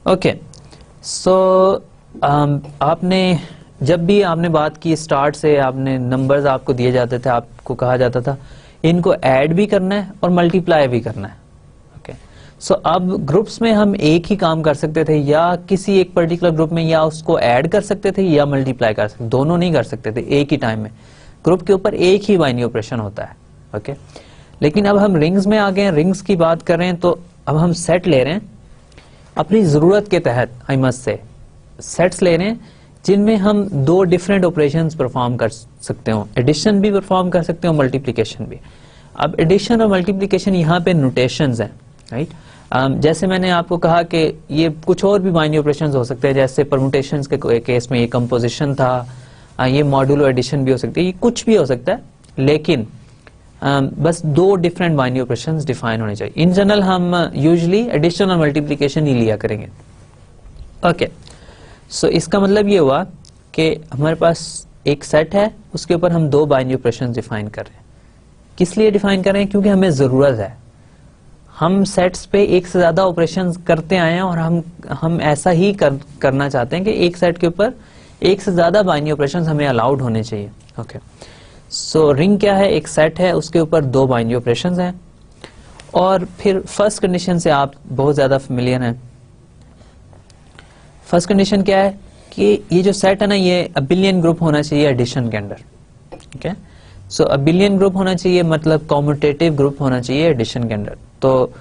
ओके, सो आपने जब भी आपने बात की स्टार्ट से, आपने नंबर्स आपको दिए जाते थे, आपको कहा जाता था इनको ऐड भी करना है और मल्टीप्लाई भी करना है। ओके, सो अब ग्रुप्स में हम एक ही काम कर सकते थे, या किसी एक पर्टिकुलर ग्रुप में या उसको ऐड कर सकते थे या मल्टीप्लाई कर सकते, दोनों नहीं कर सकते थे एक ही टाइम में। ग्रुप के ऊपर एक ही बाइनरी ऑपरेशन होता है। ओके, लेकिन अब हम रिंग्स में आ गए हैं, रिंग्स की बात कर रहे हैं, तो अब हम सेट ले रहे हैं अपनी जरूरत के तहत, आई मस्ट से सेट्स ले रहे हैं जिनमें हम दो डिफरेंट ऑपरेशंस परफॉर्म कर सकते हो, एडिशन भी परफॉर्म कर सकते हो, मल्टीप्लिकेशन भी। अब एडिशन और मल्टीप्लिकेशन यहाँ पे नोटेशंस हैं, राइट। जैसे मैंने आपको कहा कि ये कुछ और भी बाइनरी ऑपरेशंस हो सकते हैं, जैसे परमुटेशंस के केस में ये कंपोजिशन था, ये मॉड्यूलो एडिशन भी हो सकती है, ये कुछ भी हो सकता है, लेकिन बस दो डिफरेंट बाइनरी ऑपरेशंस डिफाइन होने चाहिए। इन जनरल हम यूजुअली एडिशन और मल्टीप्लिकेशन ही लिया करेंगे। ओके, सो इसका मतलब ये हुआ कि हमारे पास एक सेट है, उसके ऊपर हम दो बाइनरी ऑपरेशंस डिफाइन कर रहे हैं। किस लिए डिफाइन कर रहे हैं? क्योंकि हमें जरूरत है, हम सेट्स पे एक से ज्यादा ऑपरेशंस करते आए हैं और हम ऐसा ही करना चाहते हैं कि एक सेट के ऊपर एक से ज्यादा बाइनरी ऑपरेशंस हमें अलाउड होने चाहिए। ओके, सो रिंग क्या है? एक सेट है, उसके ऊपर दो बाइनरी ऑपरेशंस हैं, और फिर फर्स्ट कंडीशन से आप बहुत ज्यादा फेमिलियर हैं। फर्स्ट कंडीशन क्या है कि ये जो सेट है ना, ये अबिलियन ग्रुप होना चाहिए एडिशन के अंदर। ओके, सो अबिलियन ग्रुप होना चाहिए, मतलब कॉम्यूटेटिव ग्रुप होना चाहिए एडिशन के अंदर। तो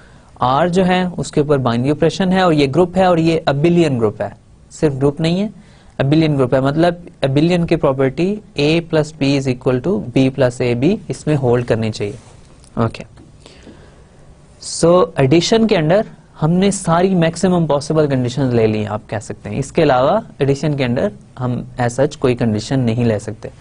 R जो है उसके ऊपर बाइनरी ऑपरेशन है, और ये ग्रुप है, और ये अबिलियन ग्रुप है, सिर्फ ग्रुप नहीं है, अबिलियन ग्रुप है, मतलब अबिलियन की property a plus B is equal to B plus A B इसमें होल्ड करनी चाहिए। ओके, सो एडिशन के अंदर हमने सारी मैक्सिमम पॉसिबल कंडीशंस ले ली, आप कह सकते हैं। इसके अलावा एडिशन के अंदर हम ऐसा कोई कंडीशन नहीं ले सकते।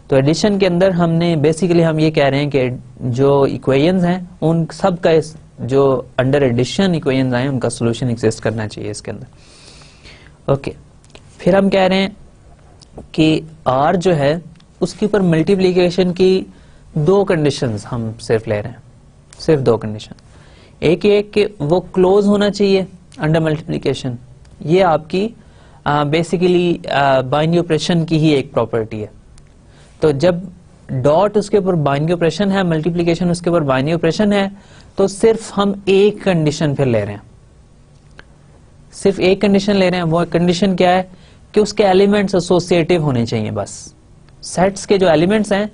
तो एडिशन के अंदर हमने बेसिकली हम ये कह रहे हैं कि जो इक्वेशंस हैं उन सब का जो अंडर एडिशन इक्वेशंस आए उनका सोल्यूशन एग्जिस्ट करना चाहिए इसके अंदर। ओके, फिर हम कह रहे हैं कि R जो है उसके ऊपर मल्टीप्लिकेशन की दो कंडीशंस हम सिर्फ ले रहे हैं, सिर्फ दो कंडीशन। एक ये कि वो क्लोज होना चाहिए अंडर मल्टीप्लिकेशन, ये आपकी बेसिकली बाइनरी ऑपरेशन की ही एक प्रॉपर्टी है। तो जब डॉट उसके ऊपर बाइनरी ऑपरेशन है, मल्टीप्लिकेशन उसके ऊपर बाइनरी ऑपरेशन है, तो सिर्फ हम एक कंडीशन फिर ले रहे हैं, सिर्फ एक कंडीशन ले रहे हैं। वो कंडीशन क्या है कि उसके एलिमेंट्स एसोसिएटिव होने चाहिए। बस सेट्स के जो एलिमेंट्स हैं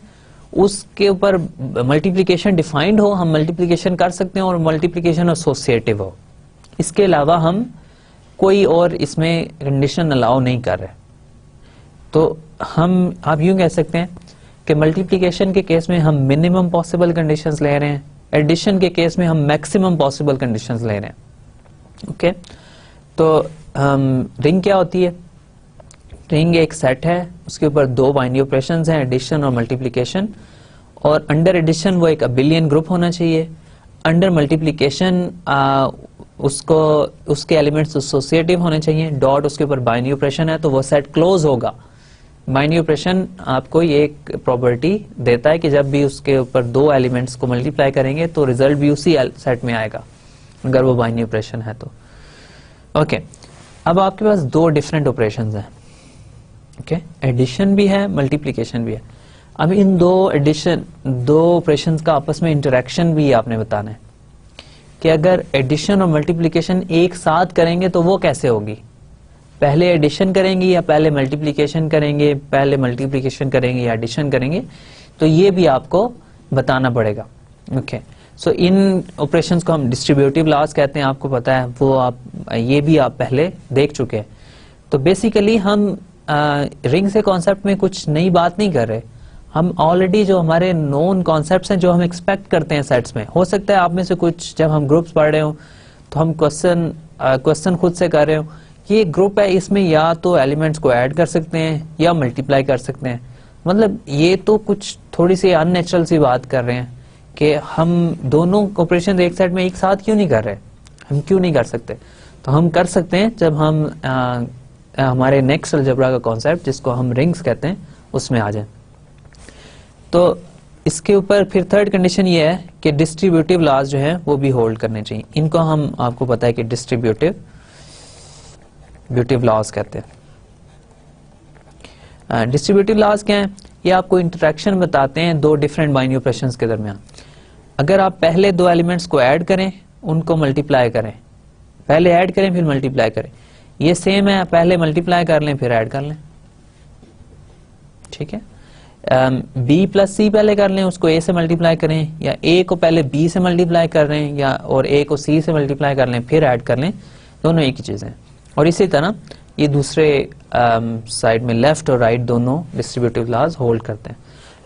उसके ऊपर मल्टीप्लिकेशन डिफाइंड हो, हम मल्टीप्लिकेशन कर सकते हैं, और मल्टीप्लिकेशन एसोसिएटिव हो। इसके अलावा हम कोई और इसमें कंडीशन अलाउ नहीं कर रहे। तो हम आप यूं कह सकते हैं कि मल्टीप्लिकेशन के केस में हम मिनिमम पॉसिबल कंडीशंस ले रहे हैं, एडिशन के केस में हम मैक्सिमम पॉसिबल कंडीशंस ले रहे हैं। ओके, तो रिंग क्या होती है? रिंग एक सेट है, उसके ऊपर दो बाइनरी ऑपरेशंस हैं, एडिशन और मल्टीप्लिकेशन, और अंडर एडिशन वो एक अबिलियन ग्रुप होना चाहिए। अंडर मल्टीप्लिकेशन उसको उसके एलिमेंट्स एसोसिएटिव होने चाहिए। डॉट उसके ऊपर बाइनरी ऑपरेशन है, तो वो सेट क्लोज होगा। बाइनरी ऑपरेशन आपको ये एक प्रॉपर्टी देता है कि जब भी उसके ऊपर दो एलिमेंट्स को मल्टीप्लाई करेंगे तो रिजल्ट भी उसी सेट में आएगा, अगर वो बाइनरी ऑपरेशन है तो। ओके, अब आपके पास दो डिफरेंट ऑपरेशंस हैं। ओके, एडिशन भी है, मल्टीप्लिकेशन भी है। अब इन दो ऑपरेशंस का आपस में इंटरेक्शन भी आपने बताना है कि अगर एडिशन और मल्टीप्लिकेशन एक साथ करेंगे तो वो कैसे होगी, पहले एडिशन करेंगे या पहले मल्टीप्लिकेशन करेंगे, पहले मल्टीप्लिकेशन करेंगे या एडिशन करेंगे, तो ये भी आपको बताना पड़ेगा। ओके, सो इन ऑपरेशंस को हम डिस्ट्रीब्यूटिव लॉज कहते हैं, आपको पता है, वो आप ये भी आप पहले देख चुके हैं। तो बेसिकली हम रिंग से कॉन्सेप्ट में कुछ नई बात नहीं कर रहे, हम ऑलरेडी जो हमारे नोन कॉन्सेप्ट्स हैं जो हम एक्सपेक्ट करते हैं सेट्स में, हो सकता है आप में से कुछ जब हम ग्रुप्स पढ़ रहे हो तो हम क्वेश्चन खुद से कर रहे हो कि ये ग्रुप है, इसमें या तो एलिमेंट्स को ऐड कर सकते हैं या मल्टीप्लाई कर सकते हैं। मतलब ये तो कुछ थोड़ी सी अननेचुरल सी बात कर रहे हैं कि हम दोनों ऑपरेशन एक सेट में एक साथ क्यों नहीं कर रहे, हम क्यों नहीं कर सकते। तो हम कर सकते हैं जब हम हमारे नेक्स्ट अलजेब्रा का कॉन्सेप्ट जिसको हम रिंग्स कहते हैं उसमें आ जाए। तो इसके ऊपर फिर थर्ड कंडीशन ये है कि डिस्ट्रीब्यूटिव लॉज जो है वो भी होल्ड करने चाहिए। इनको हम, आपको पता है कि डिस्ट्रीब्यूटिव लॉज कहते हैं। डिस्ट्रीब्यूटिव लॉज क्या है, ये आपको इंटरेक्शन बताते हैं दो डिफरेंट बाइनरी ऑपरेशंस के दरमियान। अगर आप पहले दो एलिमेंट्स को ऐड करें, उनको मल्टीप्लाई करें, पहले ऐड करें फिर मल्टीप्लाई करें, ये सेम है, पहले मल्टीप्लाई कर लें फिर ऐड कर लें, ठीक है। बी प्लस सी पहले कर लें, उसको ए से मल्टीप्लाई करें, या ए को पहले बी से मल्टीप्लाई कर रहे हैं या और ए को सी से मल्टीप्लाई कर लें फिर ऐड कर लें, दोनों एक ही चीजें हैं। और इसी तरह ये दूसरे साइड में लेफ्ट और राइट दोनों डिस्ट्रीब्यूटिव लॉज होल्ड करते हैं।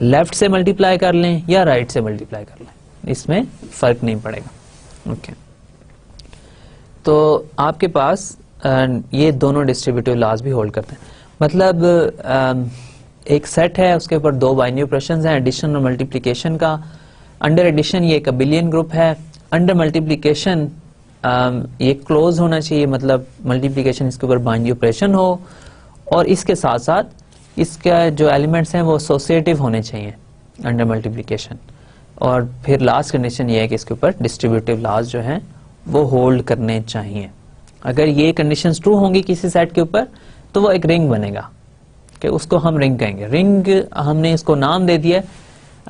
लेफ्ट से मल्टीप्लाई कर लें या राइट से मल्टीप्लाई कर लें, इसमें फर्क नहीं पड़ेगा। ओके, तो आपके पास ये दोनों डिस्ट्रीब्यूटिव लॉज भी होल्ड करते हैं। मतलब एक सेट है, उसके ऊपर दो बाइनरी ऑपरेशंस हैं, एडिशन और मल्टीप्लिकेशन का। अंडर एडिशन ये एक अबिलियन ग्रुप है, अंडर मल्टीप्लिकेशन ये क्लोज होना चाहिए, मतलब मल्टीप्लिकेशन इसके ऊपर बाइनरी ऑपरेशन हो और इसके साथ साथ इसका जो एलिमेंट्स हैं वो एसोसिएटिव होने चाहिए अंडर मल्टीप्लिकेशन। और फिर लास्ट कंडीशन ये है कि इसके ऊपर डिस्ट्रीब्यूटिव लॉज जो हैं वो होल्ड करने चाहिए। अगर ये कंडीशंस ट्रू होंगी किसी सेट के ऊपर तो वो एक रिंग बनेगा, कि उसको हम रिंग कहेंगे। रिंग हमने इसको नाम दे दिया,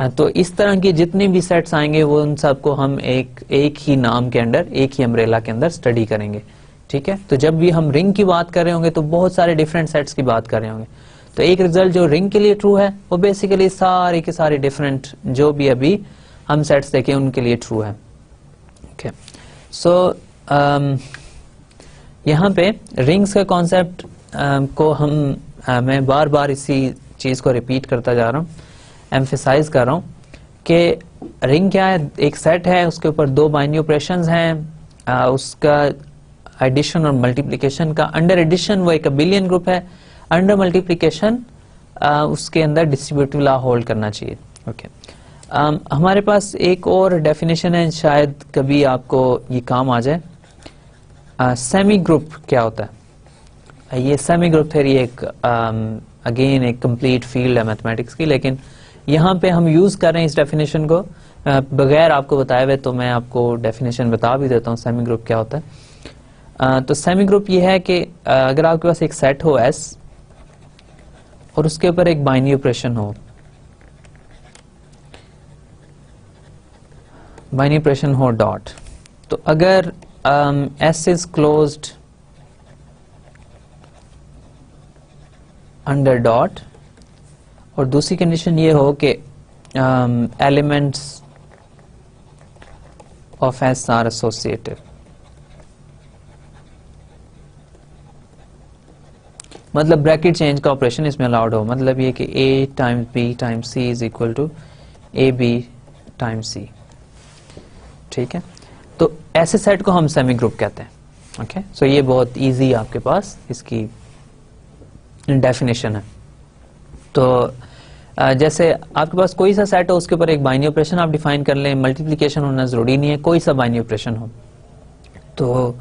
तो इस तरह के जितने भी सेट्स आएंगे वो उन सबको हम एक ही नाम के अंडर, एक ही अम्ब्रेला के अंदर स्टडी करेंगे, ठीक है। तो जब भी हम रिंग की बात कर रहे होंगे तो बहुत सारे डिफरेंट सेट्स की बात कर रहे होंगे, तो एक रिजल्ट जो रिंग के लिए ट्रू है वो बेसिकली सारे के सारे डिफरेंट जो भी अभी हम सेट्स देखें उनके लिए ट्रू है। ओके, सो यहाँ पे रिंग्स का कॉन्सेप्ट को हम मैं बार बार इसी चीज को रिपीट करता जा रहा हूँ, एम्फेसाइज कर रहा हूँ कि रिंग क्या है, एक सेट है, उसके ऊपर दो बाइनरी ऑपरेशंस हैं, उसका एडिशन और मल्टीप्लिकेशन का। अंडर एडिशन वो एक अबिलियन ग्रुप है, अंडर मल्टीप्लिकेशन उसके अंदर डिस्ट्रीब्यूटिव लॉ होल्ड करना चाहिए। ओके, हमारे पास एक और डेफिनेशन है, शायद कभी आपको ये काम आ जाए। सेमी ग्रुप क्या होता है? ये सेमी ग्रुप थ्योरी एक अगेन एक कंप्लीट फील्ड है मैथमेटिक्स की, लेकिन यहाँ पे हम यूज कर रहे हैं इस डेफिनेशन को बगैर आपको बताए हुए, तो मैं आपको डेफिनेशन बता भी देता हूँ सेमी ग्रुप क्या होता है। तो सेमी ग्रुप ये है कि अगर आपके पास एक सेट हो S और उसके ऊपर एक बाइनरी ऑपरेशन हो, बाइनरी ऑपरेशन हो डॉट, तो अगर S is closed under dot और दूसरी कंडीशन ये हो कि elements of S are associative, मतलब ब्रैकेट चेंज का ऑपरेशन इसमें अलाउड हो, मतलब ये कि A times B times C is equal to AB times C, ठीक है। तो ऐसे सेट को हम सेमी ग्रुप कहते हैं। ओके, सो ये बहुत इजी आपके पास इसकी डेफिनेशन है। तो जैसे आपके पास कोई सा सेट हो, उसके ऊपर एक बाइनरी ऑपरेशन आप डिफाइन कर लें, मल्टीप्लिकेशन होना जरूरी नहीं है, कोई सा बाइनरी ऑपरेशन हो, तो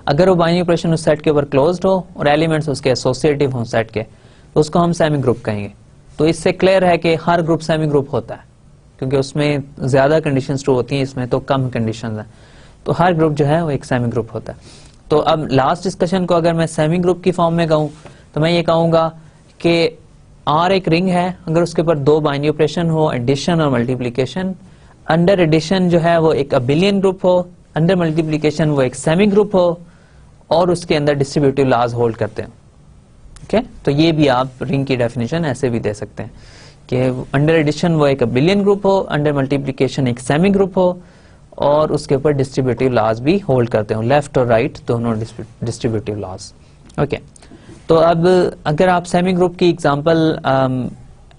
अगर वो बाइनरी ऑपरेशन उस सेट के ऊपर क्लोज्ड हो और एलिमेंट्स उसके एसोसिएटिव हों सेट के, तो उसको हम सेमी ग्रुप कहेंगे। तो इससे क्लियर है कि हर ग्रुप सेमी ग्रुप होता है, क्योंकि उसमें ज्यादा कंडीशंस ट्रू होती हैं, इसमें तो कम कंडीशंस हैं, तो हर ग्रुप जो है वो एक सेमी ग्रुप होता है। तो अब लास्ट डिस्कशन को अगर मैं सेमी ग्रुप की फॉर्म में कहूँ तो मैं ये कहूँगा कि आर एक रिंग है, अगर उसके ऊपर दो बाइनरी ऑपरेशन हो, एडिशन और मल्टीप्लिकेशन, अंडर एडिशन जो है वो एक अबिलियन ग्रुप हो, अंडर मल्टीप्लिकेशन वो एक सेमी ग्रुप हो, और उसके अंदर डिस्ट्रीब्यूटिव लॉज होल्ड करते हैं। ओके, तो ये भी आप रिंग की डेफिनेशन ऐसे भी दे सकते हैं कि अंडर एडिशन वो एक अबिलियन ग्रुप हो, अंडर मल्टीप्लिकेशन एक सेमी ग्रुप हो, और उसके ऊपर डिस्ट्रीब्यूटिव लॉज भी होल्ड करते हो, लेफ्ट और राइट दोनों डिस्ट्रीब्यूटिव लॉज। ओके, तो अब अगर आप सेमी ग्रुप की एग्जांपल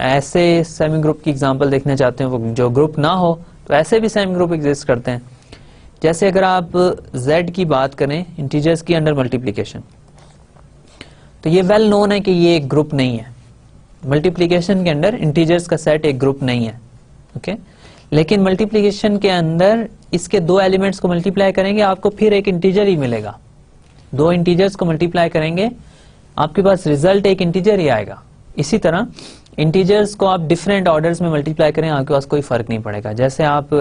ऐसे सेमी ग्रुप की एग्जांपल देखना चाहते हो जो ग्रुप ना हो, तो ऐसे भी सेमी ग्रुप एग्जिस्ट करते हैं। जैसे अगर आप z की बात करें, इंटीजर्स की अंडर मल्टीप्लिकेशन, तो ये वेल नोन है कि ये एक ग्रुप नहीं है। मल्टीप्लिकेशन के अंदर इंटीजर्स का सेट एक ग्रुप नहीं है। ओके, लेकिन मल्टीप्लिकेशन के अंदर इसके दो एलिमेंट्स को मल्टीप्लाई करेंगे, आपको फिर एक इंटीजर ही मिलेगा। दो इंटीजर्स को मल्टीप्लाई करेंगे, आपके पास रिजल्ट एक इंटीजर ही आएगा। इसी तरह इंटीजर्स को आप डिफरेंट ऑर्डर्स में मल्टीप्लाई करें, आपके पास कोई फर्क नहीं पड़ेगा। जैसे आप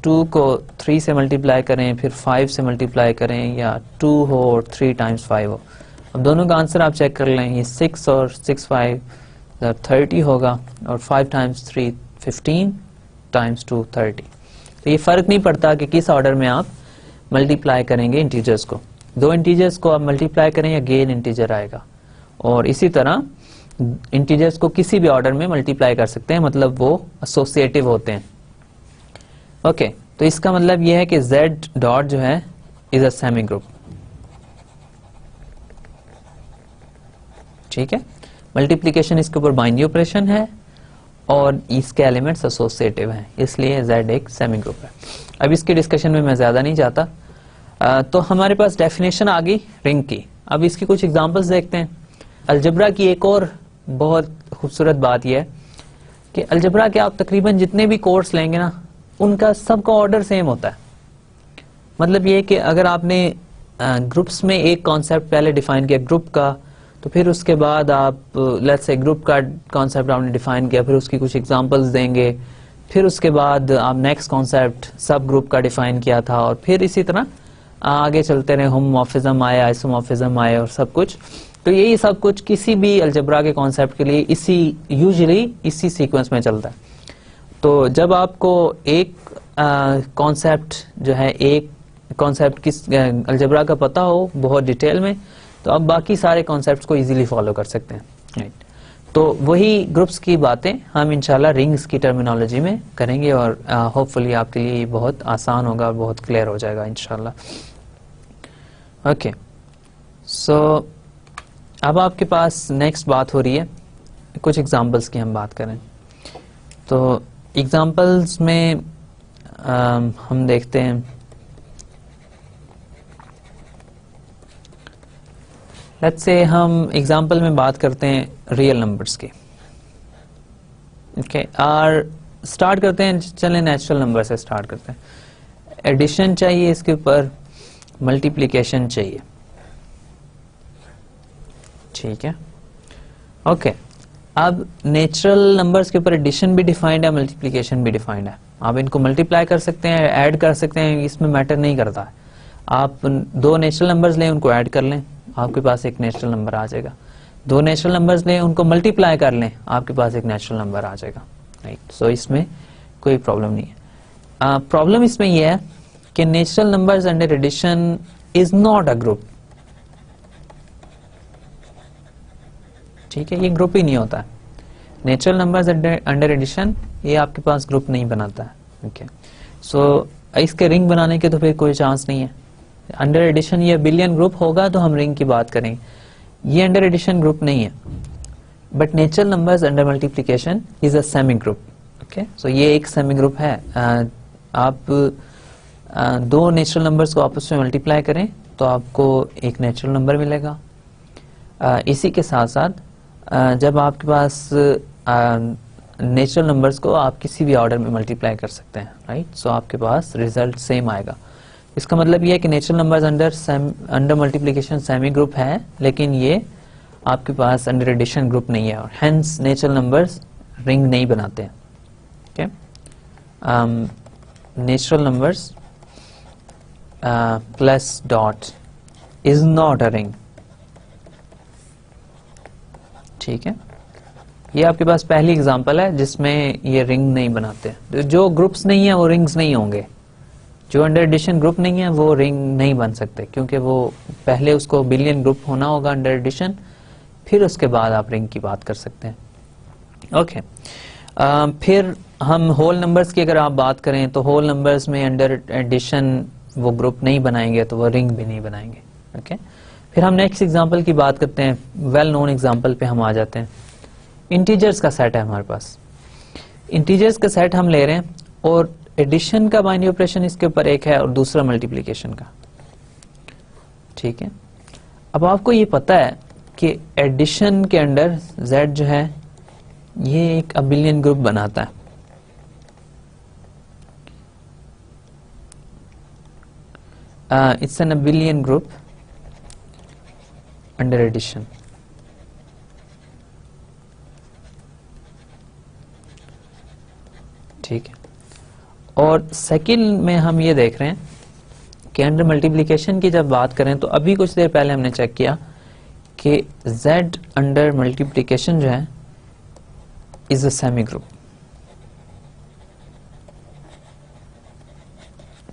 2 को 3 से मल्टीप्लाई करें, फिर 5 से मल्टीप्लाई करें, या 2 हो और 3 टाइम्स 5 हो, अब दोनों का आंसर आप चेक कर लें, ये 6 और 6 5 30 होगा, और 5 टाइम्स 3 15 टाइम्स 2 30। तो ये फर्क नहीं पड़ता कि किस ऑर्डर में आप मल्टीप्लाई करेंगे इंटीजर्स को। दो इंटीजर्स को आप मल्टीप्लाई करें, या गेन इंटीजर आएगा। और इसी तरह इंटीजर्स को किसी भी ऑर्डर में मल्टीप्लाई कर सकते हैं, मतलब वो एसोसिएटिव होते हैं। ओके, तो इसका मतलब यह है कि z डॉट जो है इज अ सेमी ग्रुप। ठीक है, मल्टीप्लिकेशन इसके ऊपर बाइनरी ऑपरेशन है और इसके एलिमेंट्स एसोसिएटिव हैं, इसलिए z एक सेमी ग्रुप है। अब इसकी डिस्कशन में मैं ज्यादा नहीं जाता। तो हमारे पास डेफिनेशन आ गई रिंग की। अब इसकी कुछ एग्जांपल्स देखते हैं। अलजबरा की एक और बहुत खूबसूरत बात यह है कि अलजबरा के आप तकरीबन जितने भी कोर्स लेंगे ना, उनका सबका ऑर्डर सेम होता है। मतलब ये कि अगर आपने ग्रुप्स में एक कॉन्सेप्ट पहले डिफाइन किया ग्रुप का, तो फिर उसके बाद आप लेट्स से ग्रुप का कॉन्सेप्ट आपने डिफाइन किया, फिर उसकी कुछ एग्जांपल्स देंगे, फिर उसके बाद आप नेक्स्ट कॉन्सेप्ट सब ग्रुप का डिफाइन किया था, और फिर इसी तरह आगे चलते रहे, होमोमॉर्फिज्म आए, आइसोमॉर्फिज्म आए और सब कुछ। तो यही सब कुछ किसी भी अलजबरा के कॉन्सेप्ट के लिए यूजुअली इसी सीक्वेंस में चलता है। तो जब आपको एक कॉन्सेप्ट जो है, एक कॉन्सेप्ट किस अलजबरा का पता हो बहुत डिटेल में, तो आप बाकी सारे कॉन्सेप्ट्स को इजीली फॉलो कर सकते हैं। राइट, तो वही ग्रुप्स की बातें हम इंशाल्लाह रिंग्स की टर्मिनोलॉजी में करेंगे, और होपफुली आपके लिए बहुत आसान होगा और बहुत क्लियर हो जाएगा इंशाल्लाह। ओके, सो अब आपके पास नेक्स्ट बात हो रही है कुछ एग्जांपल्स की हम बात करें। तो एग्जांपल्स में हम देखते हैं, लेट्स से हम एग्जांपल में बात करते हैं रियल नंबर्स की। ओके, और स्टार्ट करते हैं, चलें नेचुरल नंबर से स्टार्ट करते हैं। एडिशन चाहिए, इसके ऊपर मल्टीप्लिकेशन चाहिए। ठीक है, ओके। अब नेचुरल नंबर्स के ऊपर एडिशन भी डिफाइंड है, मल्टीप्लिकेशन भी डिफाइंड है। आप इनको मल्टीप्लाई कर सकते हैं, ऐड कर सकते हैं, इसमें मैटर नहीं करता है। आप दो नेचुरल नंबर्स लें, उनको ऐड कर लें, आपके पास एक नेचुरल नंबर आ जाएगा। दो नेचुरल नंबर्स लें, उनको मल्टीप्लाई कर लें, आपके पास एक नेचुरल नंबर आ जाएगा। राइट, सो इसमें कोई प्रॉब्लम नहीं है। प्रॉब्लम इसमें यह है कि natural numbers under addition is not a group. ठीक है, ये ग्रुप ही नहीं होता है। नेचुरल नंबर्स अंडर एडिशन ये आपके पास ग्रुप नहीं बनाता है। ओके, सो इसके रिंग बनाने के तो फिर कोई चांस नहीं है। अंडर एडिशन ये बिलियन ग्रुप होगा तो हम रिंग की बात करेंगे, ये अंडर एडिशन ग्रुप नहीं है। But natural numbers under multiplication is a semi group. Okay, so ये एक सेमी ग्रुप है। आप दो नेचुरल नंबर्स को आपस में मल्टीप्लाई करें तो आपको एक नेचुरल नंबर मिलेगा। इसी के साथ साथ जब आपके पास नेचुरल नंबर्स को आप किसी भी ऑर्डर में मल्टीप्लाई कर सकते हैं, राइट, सो आपके पास रिजल्ट सेम आएगा। इसका मतलब ये है कि natural numbers under multiplication semi group है, लेकिन ये आपके पास अंडर एडिशन ग्रुप नहीं है, और हेंस नेचुरल नंबर्स रिंग नहीं बनाते हैं। Okay, natural numbers plus dot is not a ring. ठीक है, ये आपके पास पहली एग्जांपल है जिसमें ये रिंग नहीं बनाते। जो ग्रुप्स नहीं है वो रिंग्स नहीं होंगे, जो अंडर एडिशन ग्रुप नहीं है वो रिंग नहीं बन सकते, क्योंकि वो पहले उसको बिलियन ग्रुप होना होगा अंडर एडिशन, फिर उसके बाद आप रिंग की बात कर सकते हैं। ओके, फिर हम होल नंबर्स की अगर आप बात करें तो होल नंबर्स में अंडर एडिशन वो ग्रुप नहीं बनाएंगे तो वो रिंग भी नहीं बनाएंगे। ओके, फिर हम नेक्स्ट एग्जांपल की बात करते हैं, वेल नोन एग्जांपल पे हम आ जाते हैं। इंटीजर्स का सेट है हमारे पास, इंटीजर्स का सेट हम ले रहे हैं और एडिशन का बाइनरी ऑपरेशन इसके ऊपर एक है और दूसरा मल्टीप्लिकेशन का। ठीक है, अब आपको ये पता है कि एडिशन के अंडर z जो है ये एक अबिलियन ग्रुप बनाता है। It's an abelian group under addition. ठीक है, और सेकंड में हम ये देख रहे हैं कि अंडर मल्टीप्लिकेशन की जब बात करें तो अभी कुछ देर पहले हमने चेक किया कि z अंडर मल्टीप्लिकेशन जो है इज अ सेमी ग्रुप।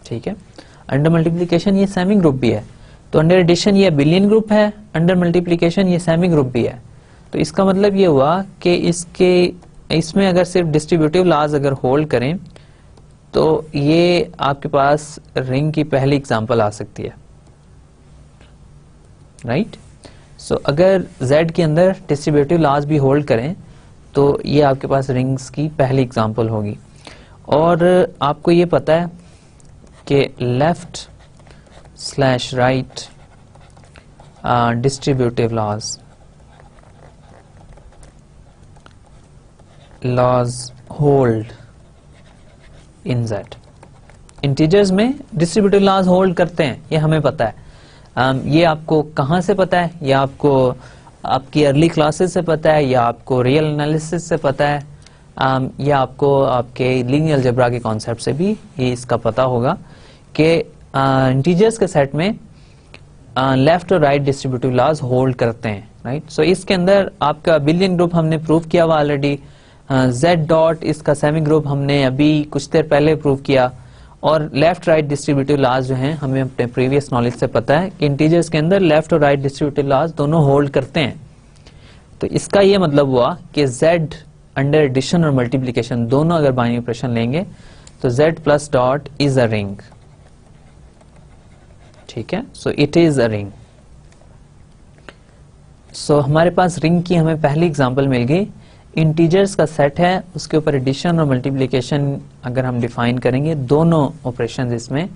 ठीक है, अंडर मल्टीप्लिकेशन ये सेमी ग्रुप भी है, तो अंडर एडिशन ये बिलियन ग्रुप है, अंडर मल्टीप्लिकेशन ये सेमी ग्रुप भी है। तो इसका मतलब ये हुआ कि इसमें अगर सिर्फ डिस्ट्रीब्यूटिव लॉज अगर होल्ड करें तो ये आपके पास रिंग की पहली एग्जांपल आ सकती है। राइट, सो अगर z के अंदर डिस्ट्रीब्यूटिव लॉज भी होल्ड करें तो ये आपके पास रिंग्स की पहली एग्जांपल होगी। और आपको ये पता है कि left slash right distributive laws hold in z। Integers में डिस्ट्रीब्यूटिव लॉज होल्ड करते हैं, ये हमें पता है। ये आपको कहाँ से पता है? ये आपको आपकी अर्ली क्लासेस से पता है, या आपको रियल एनालिसिस से पता है, या आपको आपके लीनियर अलजेब्रा के कॉन्सेप्ट से भी ये इसका पता होगा कि इंटीजर्स के सेट में लेफ्ट और राइट डिस्ट्रीब्यूटिव लॉज होल्ड करते हैं। राइट, सो इसके अंदर आपका बिलियन ग्रुप हमने प्रूव किया हुआ ऑलरेडी, z डॉट इसका सेमी ग्रुप हमने अभी कुछ देर पहले प्रूव किया, और लेफ्ट राइट डिस्ट्रीब्यूटिव लॉज जो हैं हमें अपने प्रीवियस नॉलेज से पता है कि इंटीजर्स के अंदर लेफ्ट और राइट डिस्ट्रीब्यूटिव लॉज दोनों होल्ड करते हैं। तो इसका ये मतलब हुआ कि z अंडर एडिशन और मल्टीप्लिकेशन दोनों अगर बाइनरी ऑपरेशन लेंगे तो z plus dot is a ring. ठीक है, so it is a ring. So हमारे पास रिंग की हमें पहली एग्जांपल मिल गई। इंटीजर्स का सेट है, उसके ऊपर एडिशन और मल्टीप्लिकेशन अगर हम डिफाइन करेंगे, दोनों ऑपरेशंस इसमें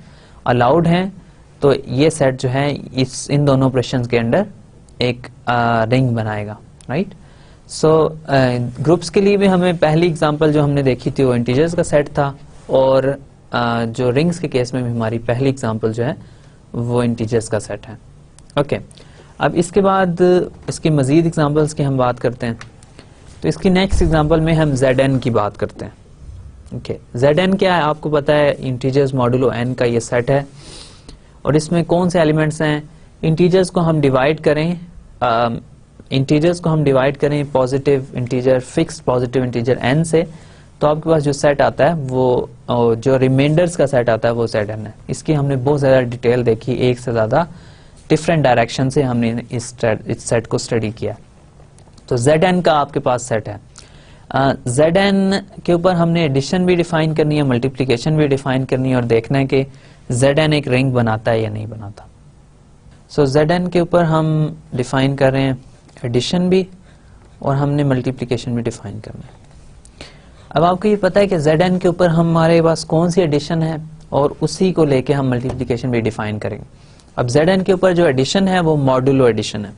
अलाउड हैं, तो ये सेट जो है इन दोनों ऑपरेशंस के अंडर एक रिंग बनाएगा। राइट, सो ग्रुप्स के लिए भी हमें पहली एग्जांपल जो हमने देखी थी वो इंटीजर्स का सेट था, और जो रिंग्स के केस में भी हमारी पहली एग्जांपल जो है वो इंटीजर्स का सेट है। ओके, अब इसके बाद इसकी मजीद एग्जांपल्स की हम बात करते हैं। तो इसकी नेक्स्ट एग्जांपल में हम Zn की बात करते हैं। ओके, Zn क्या है आपको पता है, इंटीजर्स मॉडुलो n का ये सेट है, और इसमें कौन से एलिमेंट्स हैं? इंटीजर्स को हम डिवाइड करें positive integer, fixed positive integer n से, तो आपके पास जो सेट आता है वो जो रिमाइंडर्स का सेट आता है वो Zn है। इसकी हमने बहुत ज्यादा डिटेल देखी, एक से ज्यादा डिफरेंट डायरेक्शन से हमने इस सेट को स्टडी किया। तो Zn का आपके पास सेट है। Zn के ऊपर हमने एडिशन भी डिफाइन करनी है, मल्टीप्लिकेशन भी डिफाइन करनी है, और देखना है कि Zn एक रिंग बनाता है या नहीं बनाता। सो Zn के ऊपर हम डिफाइन कर रहे हैं एडिशन भी, और हमने मल्टीप्लिकेशन भी डिफाइन करना है। अब आपको ये पता है कि Zn के ऊपर हमारे पास कौन सी एडिशन है, और उसी को लेके हम मल्टीप्लिकेशन भी डिफाइन करेंगे। अब Zn के ऊपर जो एडिशन है वो मॉडुलो एडिशन है,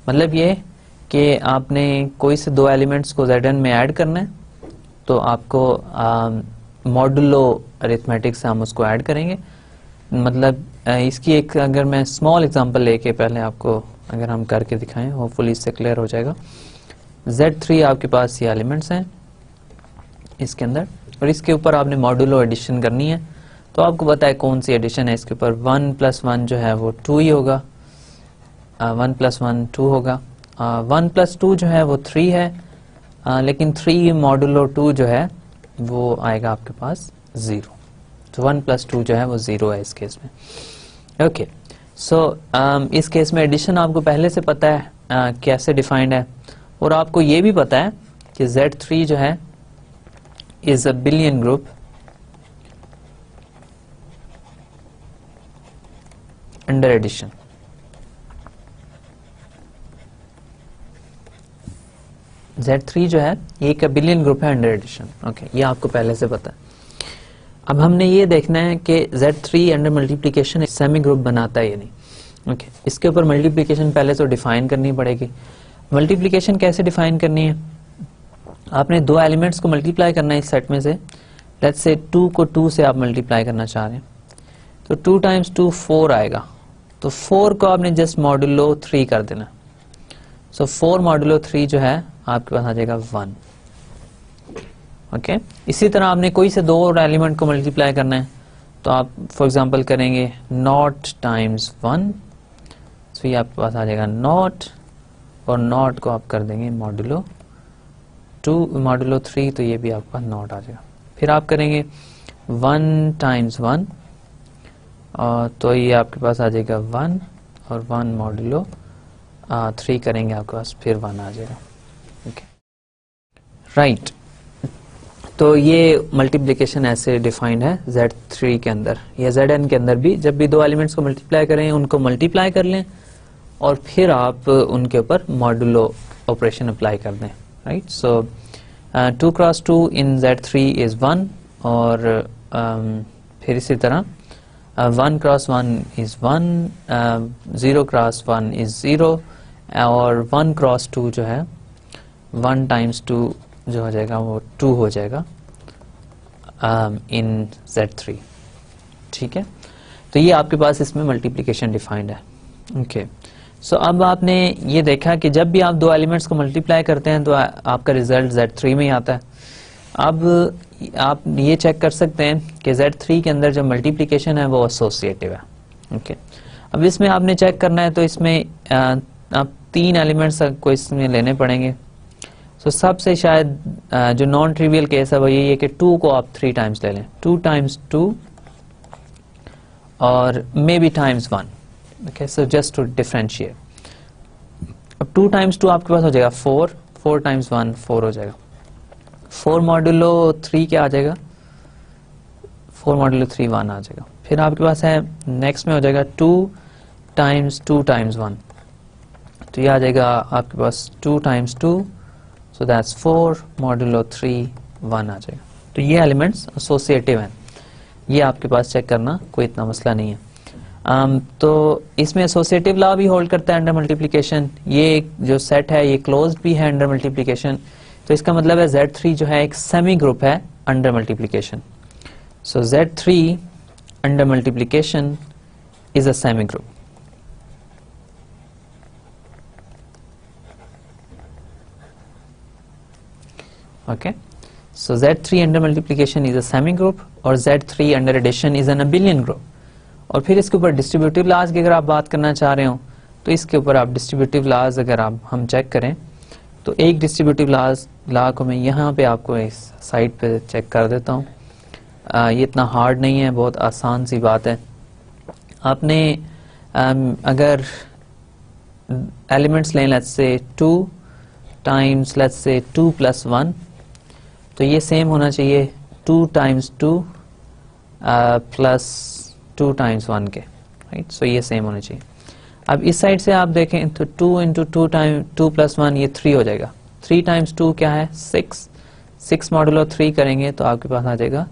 मतलब ये कि आपने कोई से दो एलिमेंट्स को Zn में ऐड करना है, तो आपको मॉडुलो अरिथमेटिक से हम उसको ऐड करेंगे। मतलब इसकी एक अगर मैं स्मॉल एग्जांपल लेके पहले आपको अगर हम करके दिखाएं, होपफुली इससे क्लियर हो जाएगा। Z3 आपके पास ये एलिमेंट्स हैं इसके अंदर, और इसके ऊपर आपने मॉडुलो एडिशन करनी है। तो आपको पता है कौन सी एडिशन है, इसके ऊपर 1 + 1 जो है वो 2 ही होगा, 1 + 1 2 होगा, 1 + 2 जो है वो 3 है, लेकिन 3 मॉडुलो 2 जो है वो आएगा आपके पास 0। तो 1 + 2 जो है वो 0 है इस केस में। ओके, सो इस केस में एडिशन आपको पहले से पता है कैसे डिफाइंड है, और आपको ये भी पता है कि Z3 जो है is abelian group under addition. Z3 जो है ये एक बिलियन ग्रुप है अंडर एडिशन। ओके, ये आपको पहले से पता है। अब हमने ये देखना है कि Z3 under multiplication semi group बनाता है या नहीं। ओके, इसके ऊपर मल्टीप्लिकेशन पहले तो डिफाइन करनी पड़ेगी। मल्टीप्लिकेशन कैसे डिफाइन करनी है, आपने 2 एलिमेंट्स को मल्टीप्लाई करना है इस सेट में से। लेट्स से 2 को 2 से आप मल्टीप्लाई करना चाह रहे हैं, तो 2 × 2 4 आएगा, तो 4 को आपने जस्ट मॉडुलो 3 कर देना। सो 4 मॉडुलो 3 जो है आपके पास आ जाएगा 1। ओके, इसी तरह आपने कोई से 2 और एलिमेंट को मल्टीप्लाई करना है, तो आप फॉर एग्जांपल करेंगे 0 × 1, तो ये आपके पास आ जाएगा 0, और 0 को आप कर देंगे मॉडुलो 2 मॉडुलो 3, तो ये भी आपके पास 0 आ जाएगा। फिर आप करेंगे 1 × 1, और तो ये आपके पास आ जाएगा 1, और 1 मॉडुलो 3 करेंगे आपके पास फिर 1 आ जाएगा। Okay, right. तो ये मल्टीप्लिकेशन ऐसे डिफाइंड है Z3 के अंदर या Zn के अंदर भी। जब भी 2 एलिमेंट्स को मल्टीप्लाई करें, उनको मल्टीप्लाई कर लें और फिर आप उनके ऊपर मॉडुलो ऑपरेशन अप्लाई कर दें। Right, so 2 × 2 in Z3 is 1, और फिर इसी तरह 1 × 1 इज 1, 0 × 1 इज 0, और 1 × 2 जो है 1 × 2 जो हो जाएगा वो 2 हो जाएगा इन Z3। ठीक है, तो ये आपके पास इसमें मल्टीप्लिकेशन डिफाइंड है। ओके, सो अब आपने ये देखा कि जब भी आप 2 एलिमेंट्स को मल्टीप्लाई करते हैं तो आपका रिजल्ट Z3 में ही आता है। अब आप ये चेक कर सकते हैं कि Z3 के अंदर जो मल्टीप्लिकेशन है वो एसोसिएटिव है। ओके, अब इसमें आपने चेक करना है, तो इसमें आप 3 एलिमेंट्स को इसमें लेने पड़ेंगे। सो सबसे शायद जो नॉन ट्रिवियल केस है वो यही है कि 2 को आप 3 टाइम्स ले लें, 2 × 2 और maybe ×1। Okay, so just to differentiate, अब 2 × 2 आपके पास हो जाएगा 4, 4 × 1 4 हो जाएगा, 4 मॉडुलो 3 क्या आ जाएगा, 4 मॉडुलो 3 1 आ जाएगा। फिर आपके पास है नेक्स्ट में हो जाएगा 2 × 2 × 1, तो ये आ जाएगा आपके पास 2 × 2, सो दैट्स 4 मॉडुलो 3 1 आ जाएगा। तो ये एलिमेंट्स एसोसिएटिव हैं, ये आपके पास चेक करना कोई इतना मसला नहीं है। तो इसमें एसोसिएटिव लॉ भी होल्ड करता है अंडर मल्टीप्लिकेशन। ये जो सेट है ये क्लोज्ड भी है अंडर मल्टीप्लिकेशन, तो इसका मतलब है Z3 जो है एक सेमी ग्रुप है under multiplication. So Z3 under multiplication is a semi group. Okay, so Z3 under multiplication is a semi group, और Z3 under addition is an abelian group. और फिर इसके ऊपर डिस्ट्रीब्यूटिव लॉज की अगर आप बात करना चाह रहे हो, तो इसके ऊपर आप डिस्ट्रीब्यूटिव लॉज अगर हम चेक करें, तो एक डिस्ट्रीब्यूटिव लॉ को मैं यहाँ पे आपको इस साइड पे चेक कर देता हूँ। ये इतना हार्ड नहीं है, बहुत आसान सी बात है। आपने अगर एलिमेंट्स लें let's say 2 times let's say 2 + 1, तो ये सेम होना चाहिए 2 × 2 + 2 × 1 के। राइट, सो ये सेम होना चाहिए। अब इस साइड से आप देखें तो 2 × 2 + 1 ये 3 हो जाएगा। 3 × 2 क्या है 6, 6 मॉडुलो 3 करेंगे तो आपके पास आ जाएगा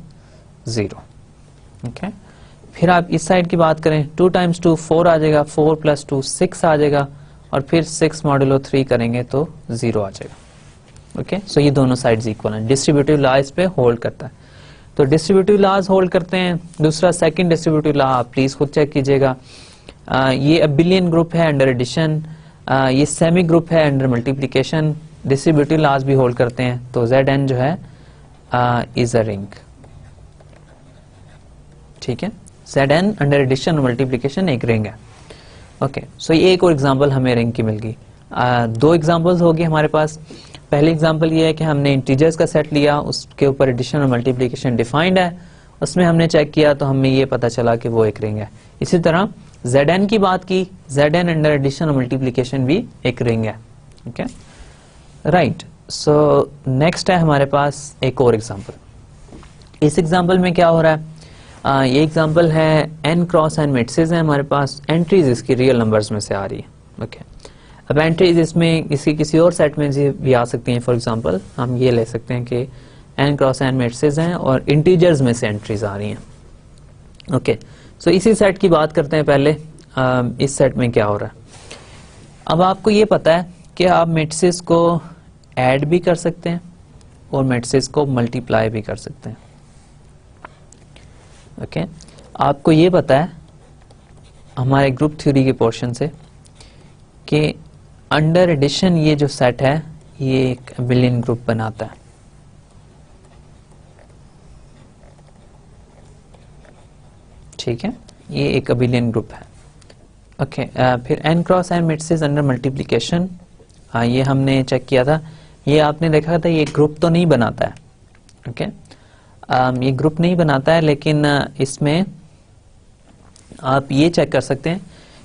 0। ओके, फिर आप इस साइड की बात करें 2 × 2 4 आ जाएगा, 4 + 2 6 आ जाएगा, और फिर 6 मॉडुलो 3 करेंगे तो 0 आ जाएगा। ओके, सो ये दोनों साइड्स इक्वल हैं। डिस्ट्रीब्यूटिव लॉ इस पे होल्ड करता है, तो डिस्ट्रीब्यूटिव लॉज होल्ड करते हैं। दूसरा सेकंड डिस्ट्रीब्यूटिव लॉ आप प्लीज खुद चेक कीजिएगा। ये अबिलियन ग्रुप है अंडर एडिशन, ये सेमी ग्रुप है अंडर मल्टीप्लिकेशन। डिस्ट्रीब्यूटिव लॉज भी होल्ड करते हैं, तो Zn जो है इज अ रिंग। ठीक है, Zn अंडर एडिशन और मल्टीप्लिकेशन एक रिंग है। ओके, सो ये एक और एग्जांपल हमें रिंग की मिल गई। 2 एग्जांपल्स हो गए हमारे पास। पहली एग्जांपल ये है कि हमने इंटीजर्स का सेट लिया, उसके ऊपर एडिशन और मल्टीप्लिकेशन डिफाइंड है, उसमें हमने चेक किया तो हमें ये पता चला कि वो एक रिंग है। इसी तरह Zn की बात की, Zn अंडर एडिशन और मल्टीप्लिकेशन भी एक रिंग है। ओके राइट, सो नेक्स्ट है हमारे पास एक और एग्जांपल। इस एग्जांपल में क्या हो रहा है, ये एग्जांपल है n क्रॉस n मैट्रिसेस है हमारे पास, एंट्रीज इसकी रियल नंबर्स में से आ रही है। ओके अब एंट्रीज इसमें इसकी किसी और सेट में भी आ सकती हैं। फॉर एग्जांपल हम ये ले सकते हैं कि n क्रॉस n मैट्रिसेस हैं और इंटीजर्स में से एंट्रीज आ रही हैं। ओके सो इसी सेट की बात करते हैं पहले। इस सेट में क्या हो रहा है, अब आपको ये पता है कि आप मैट्रिसेस को ऐड भी कर सकते हैं और मैट्रिसेस को मल्टीप्लाई भी कर सकते हैं। ओके आपको ये पता है हमारे ग्रुप थ्योरी के पोर्शन से कि अंडर एडिशन ये जो सेट है ये एक अबिलियन ग्रुप बनाता है। ठीक है, ये एक अबिलियन ग्रुप है। ओके फिर n cross n matrices under multiplication, ये हमने चेक किया था, ये आपने देखा था ये ग्रुप तो नहीं बनाता है। ओके ये ग्रुप नहीं बनाता है, लेकिन इसमें आप ये चेक कर सकते हैं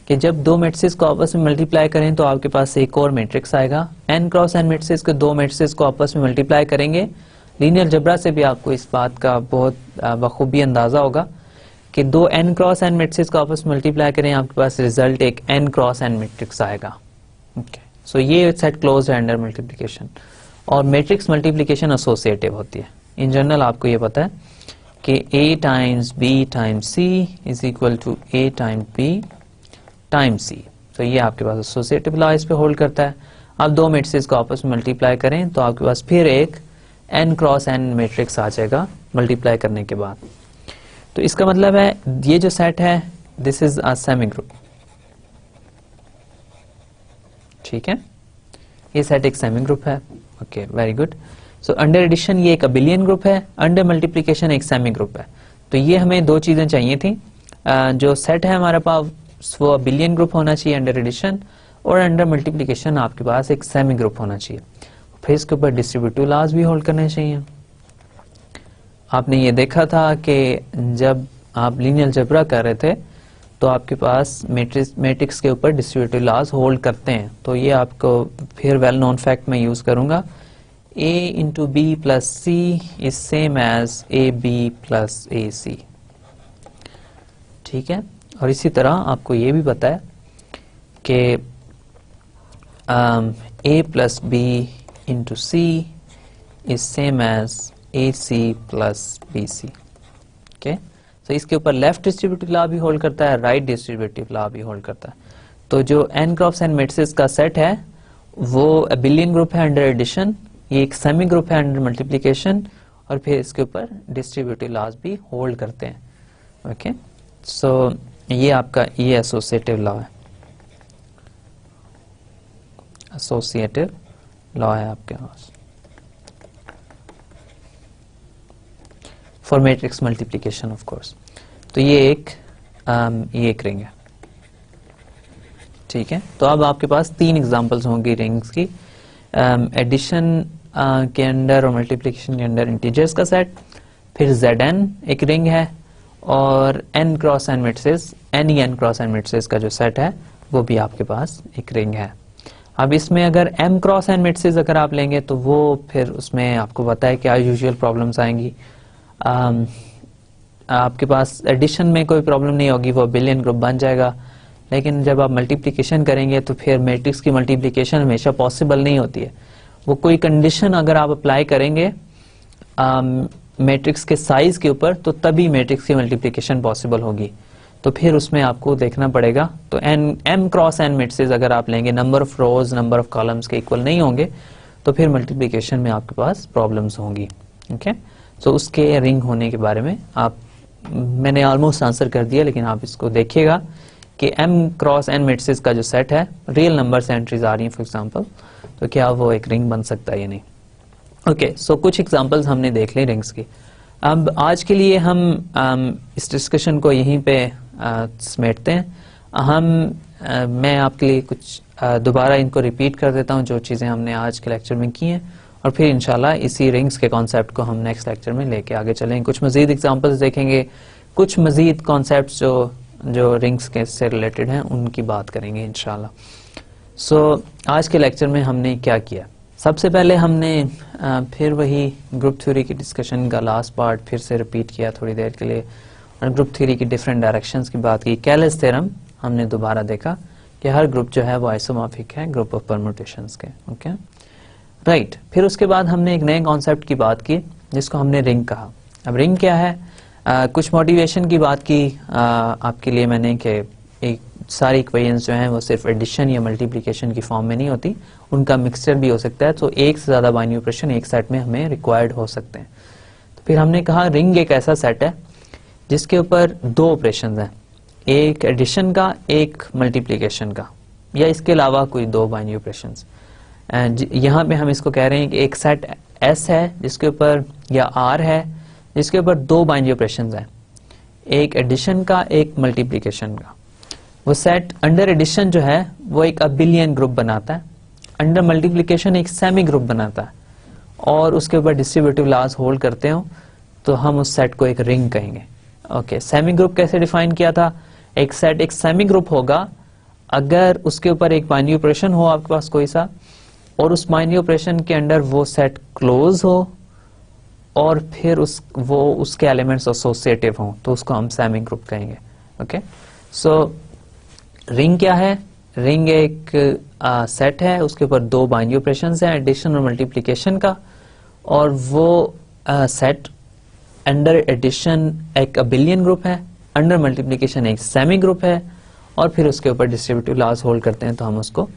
कि जब दो मैट्रिसेस को आपस में मल्टीप्लाई करें तो आपके पास एक और मैट्रिक्स आएगा। n क्रॉस n मैट्रिसेस के दो मैट्रिसेस को आपस में मल्टीप्लाई करेंगे, लीनियर अलजेब्रा से भी आपको इस बात का बहुत बखूबी अंदाजा होगा कि दो n क्रॉस n मैट्रिसेस को आपस में मल्टीप्लाई करें, आपके पास रिजल्ट एक n क्रॉस n मैट्रिक्स आएगा। ओके सो ये सेट क्लोज है अंडर मल्टीप्लिकेशन, और मैट्रिक्स मल्टीप्लिकेशन एसोसिएटिव होती है। इन जनरल आपको ये पता है कि a times b times c is equal to a times b times c। तो ये आपके पास एसोसिएटिव लॉ इस पे होल्ड करता है। आप दो मैट्रिसेस को आपस में मल्टीप्लाई करें तो आपके पास फिर एक n क्रॉस n मैट्रिक्स आ जाएगा मल्टीप्लाई करने के बाद। तो इसका मतलब है ये जो सेट है this is a semi group. ठीक है, ये सेट एक सेमी ग्रुप है। Okay very good. So under addition ये एक अबिलियन ग्रुप है, अंडर मल्टीप्लिकेशन एक सेमी ग्रुप है। तो ये हमें दो चीजें चाहिए थी, जो सेट है हमारे पास वो अबिलियन ग्रुप होना चाहिए अंडर एडिशन, और अंडर मल्टीप्लिकेशन आपके पास एक सेमी ग्रुप होना चाहिए। फिर इसके ऊपर डिस्ट्रीब्यूटिव लॉज भी होल्ड करने चाहिए। आपने ये देखा था कि जब आप लीनियर अलजेब्रा कर रहे थे तो आपके पास मैट्रिक्स के ऊपर डिस्ट्रीब्यूटिव लॉज होल्ड करते हैं। तो ये आपको फिर वेल नोन फैक्ट में यूज करूंगा, a into b plus c is same as a b plus a c. ठीक है, और इसी तरह आपको ये भी पता है कि a plus B into C is same as A C plus B C. Okay तो इसके ऊपर लेफ्ट डिस्ट्रीब्यूटिव लॉ भी होल्ड करता है, राइट डिस्ट्रीब्यूटिव लॉ भी होल्ड करता है। तो जो n क्रॉस n मैट्रिसेस का सेट है वो अबिलियन ग्रुप है अंडर एडिशन, ये एक सेमी ग्रुप है अंडर मल्टीप्लिकेशन, और फिर इसके ऊपर डिस्ट्रीब्यूटिव लॉज भी होल्ड करते हैं। ओके सो ये आपका ये एसोसिएटिव लॉ है, एसोसिएटिव लॉ है आपके पास for matrix multiplication of course. तो ये एक रिंग है। ठीक है, तो अब आपके पास तीन एग्जांपल्स होंगी रिंग्स की, एडिशन के अंडर और मल्टीप्लिकेशन के अंडर इंटीजर्स का सेट, फिर Zn एक रिंग है, और n cross n matrices n cross n matrices का जो सेट है वो भी आपके पास एक रिंग है। अब इसमें अगर m क्रॉस n मैट्रिसेस अगर आप लेंगे तो वो फिर उसमें आपको पता है क्या यूजुअल प्रॉब्लम्स आएंगी। आपके पास एडिशन में कोई प्रॉब्लम नहीं होगी, वो अबिलियन ग्रुप बन जाएगा। लेकिन जब आप मल्टीप्लिकेशन करेंगे तो फिर मैट्रिक्स की मल्टीप्लिकेशन हमेशा पॉसिबल नहीं होती है। वो कोई कंडीशन अगर आप अप्लाई करेंगे मैट्रिक्स के साइज के ऊपर तो तभी मैट्रिक्स की मल्टीप्लिकेशन पॉसिबल होगी। तो फिर उसमें आपको देखना पड़ेगा। तो m क्रॉस n मैट्रिसेस अगर आप लेंगे, number of rose number of columns के इक्वल नहीं होंगे तो फिर मल्टीप्लिकेशन में आपके पास प्रॉब्लम्स होंगी। ओके तो उसके रिंग होने के बारे में मैंने ऑलमोस्ट आंसर कर दिया, लेकिन आप इसको देखिएगा कि m क्रॉस n मैट्रिसेस का जो सेट है रियल नंबर से एंट्रीज आ रही हैं फॉर एग्जांपल, तो क्या वो एक रिंग बन सकता है या नहीं। ओके सो कुछ एग्जांपल्स हमने देख ली रिंग्स की। अब आज के लिए हम इस डिस्कशन को यहीं पे समेटते हैं। हम मैं आपके लिए कुछ दोबारा इनको रिपीट कर देता हूँ जो चीज़ें हमने आज के लेक्चर में की हैं, और फिर इंशाल्लाह इसी रिंग्स के कॉन्सेप्ट को हम नेक्स्ट लेक्चर में लेके आगे चलेंगे। कुछ मज़ीद एग्जांपल्स देखेंगे, कुछ मज़ीद कॉन्सेप्ट्स जो रिंग्स के से रिलेटेड हैं उनकी बात करेंगे इंशाल्लाह। सो आज के लेक्चर में हमने क्या किया, सबसे पहले हमने फिर वही ग्रुप थ्योरी की डिस्कशन का लास्ट पार्ट फिर से रिपीट किया थोड़ी देर के लिए, और ग्रुप थ्योरी की डिफरेंट डायरेक्शंस की बात की। कैलस थ्योरम हमने दोबारा देखा कि हर ग्रुप जो है वो आइसोमॉर्फिक है ग्रुप ऑफ परम्यूटेशंस के। ओके राइट, फिर उसके बाद हमने एक नए कॉन्सेप्ट की बात की जिसको हमने रिंग कहा। अब रिंग क्या है, कुछ मोटिवेशन की बात की आपके लिए मैंने कि एक सारी इक्वेशंस जो हैं वो सिर्फ एडिशन या मल्टीप्लिकेशन की फॉर्म में नहीं होती, उनका मिक्सचर भी हो सकता है, तो एक से ज़्यादा बाइनरी ऑपरेशन एक सेट में हमें रिक्वायर्ड हो सकते हैं। तो फिर हमने कहा रिंग एक ऐसा सेट है जिसके ऊपर दो ऑपरेशन हैं, एक एडिशन का एक मल्टीप्लिकेशन का, या इसके अलावा कोई दो बाइनरी ऑपरेशंस। यहाँ पे हम इसको कह रहे हैं कि एक सेट S है जिसके ऊपर, या R है जिसके ऊपर दो बाइनरी ऑपरेशंस हैं, एक एडिशन का एक मल्टीप्लिकेशन का। वो सेट अंडर एडिशन जो है वो एक अबिलियन ग्रुप बनाता है, अंडर मल्टीप्लिकेशन एक सेमी ग्रुप बनाता है, और उसके ऊपर डिस्ट्रीब्यूटिव लॉज होल्ड करते हो तो हम उस सेट को एक रिंग कहेंगे। ओके, सेमी ग्रुप कैसे डिफाइन किया था, एक सेट एक सेमी ग्रुप होगा अगर उसके ऊपर एक बाइनरी ऑपरेशन हो आपके पास कोई सा, और उस बाइनरी ऑपरेशन के अंडर वो सेट क्लोज हो और फिर उसके एलिमेंट्स एसोसिएटिव हों तो उसको हम सेमी ग्रुप कहेंगे। ओके, सो रिंग क्या है, रिंग एक सेट है, उसके ऊपर दो बाइनरी ऑपरेशंस हैं, एडिशन और मल्टीप्लिकेशन का, और वो सेट अंडर एडिशन एक अबिलियन ग्रुप है, अंडर मल्टीप्लिकेशन एक सेमी ग्रुप है, और फिर उसके ऊपर डिस्ट्रीब्यूटिव लॉज होल्ड करते हैं तो हम उसको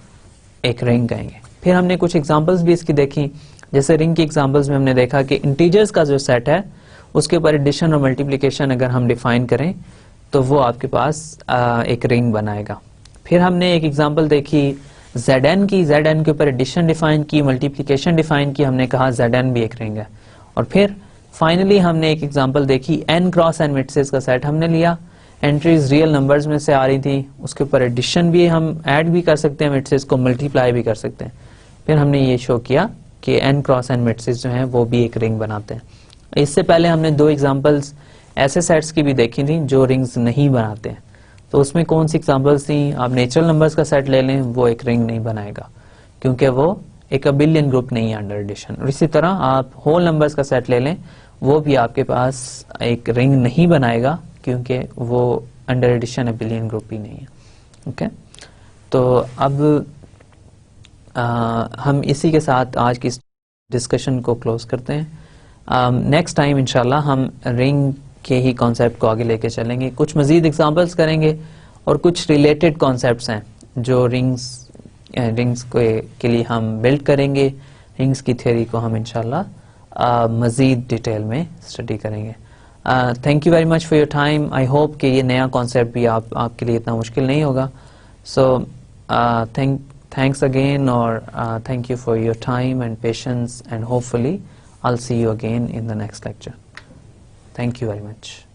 एक रिंग कहेंगे। फिर हमने कुछ एग्जांपल्स भी इसकी देखी, जैसे रिंग की एग्जांपल्स में हमने देखा कि इंटीजर्स का जो सेट है उसके ऊपर एडिशन और मल्टीप्लिकेशन अगर हम डिफाइन करें तो वो आपके पास एक रिंग बनाएगा। फिर हमने एक एग्जांपल देखी Zn की, Zn के ऊपर एडिशन डिफाइन की, मल्टीप्लिकेशन डिफाइन की, हमने कहा Zn भी एक रिंग है। और फिर फाइनली हमने एक एग्जांपल देखी n क्रॉस n मैट्रिसेस का सेट हमने लिया, एंट्रीज रियल नंबर्स में से आ रही थी, उसके ऊपर एडिशन भी हम ऐड भी कर सकते हैं, मैट्रिसेस को मल्टीप्लाई भी कर सकते हैं। फिर हमने ये शो किया कि n क्रॉस n मैट्रिसेस जो हैं वो भी एक रिंग बनाते हैं। इससे पहले हमने दो एग्जांपल्स ऐसे सेट्स की भी देखी थी जो रिंग्स नहीं बनाते हैं, तो उसमें कौन सी एग्जांपल्स थी, आप नेचुरल नंबर्स का सेट ले लें वो एक रिंग नहीं बनाएगा क्योंकि वो एक अबिलियन ग्रुप नहीं है अंडर एडिशन। और इसी तरह आप होल नंबर्स का सेट ले लें वो भी आपके पास एक रिंग नहीं बनाएगा क्योंकि वो अंडर एडिशन अबिलियन ग्रुप ही नहीं है। ओके, तो अब हम इसी के साथ आज की डिस्कशन को क्लोज करते हैं। नेक्स्ट टाइम इंशाल्लाह हम रिंग के ही कॉन्सेप्ट को आगे लेके चलेंगे, कुछ मजीद एग्जांपल्स करेंगे और कुछ रिलेटेड कॉन्सेप्ट्स हैं जो रिंग्स के लिए हम बिल्ड करेंगे। रिंग्स की थ्योरी को हम इंशाल्लाह मजीद डिटेल में स्टडी करेंगे। Thank you very much for your time. I hope कि ये नया कॉन्सेप्ट भी आपके लिए इतना मुश्किल नहीं होगा। सो thanks again, or thank you for your time and patience, and hopefully I'll see you again in the next lecture. Thank you very much.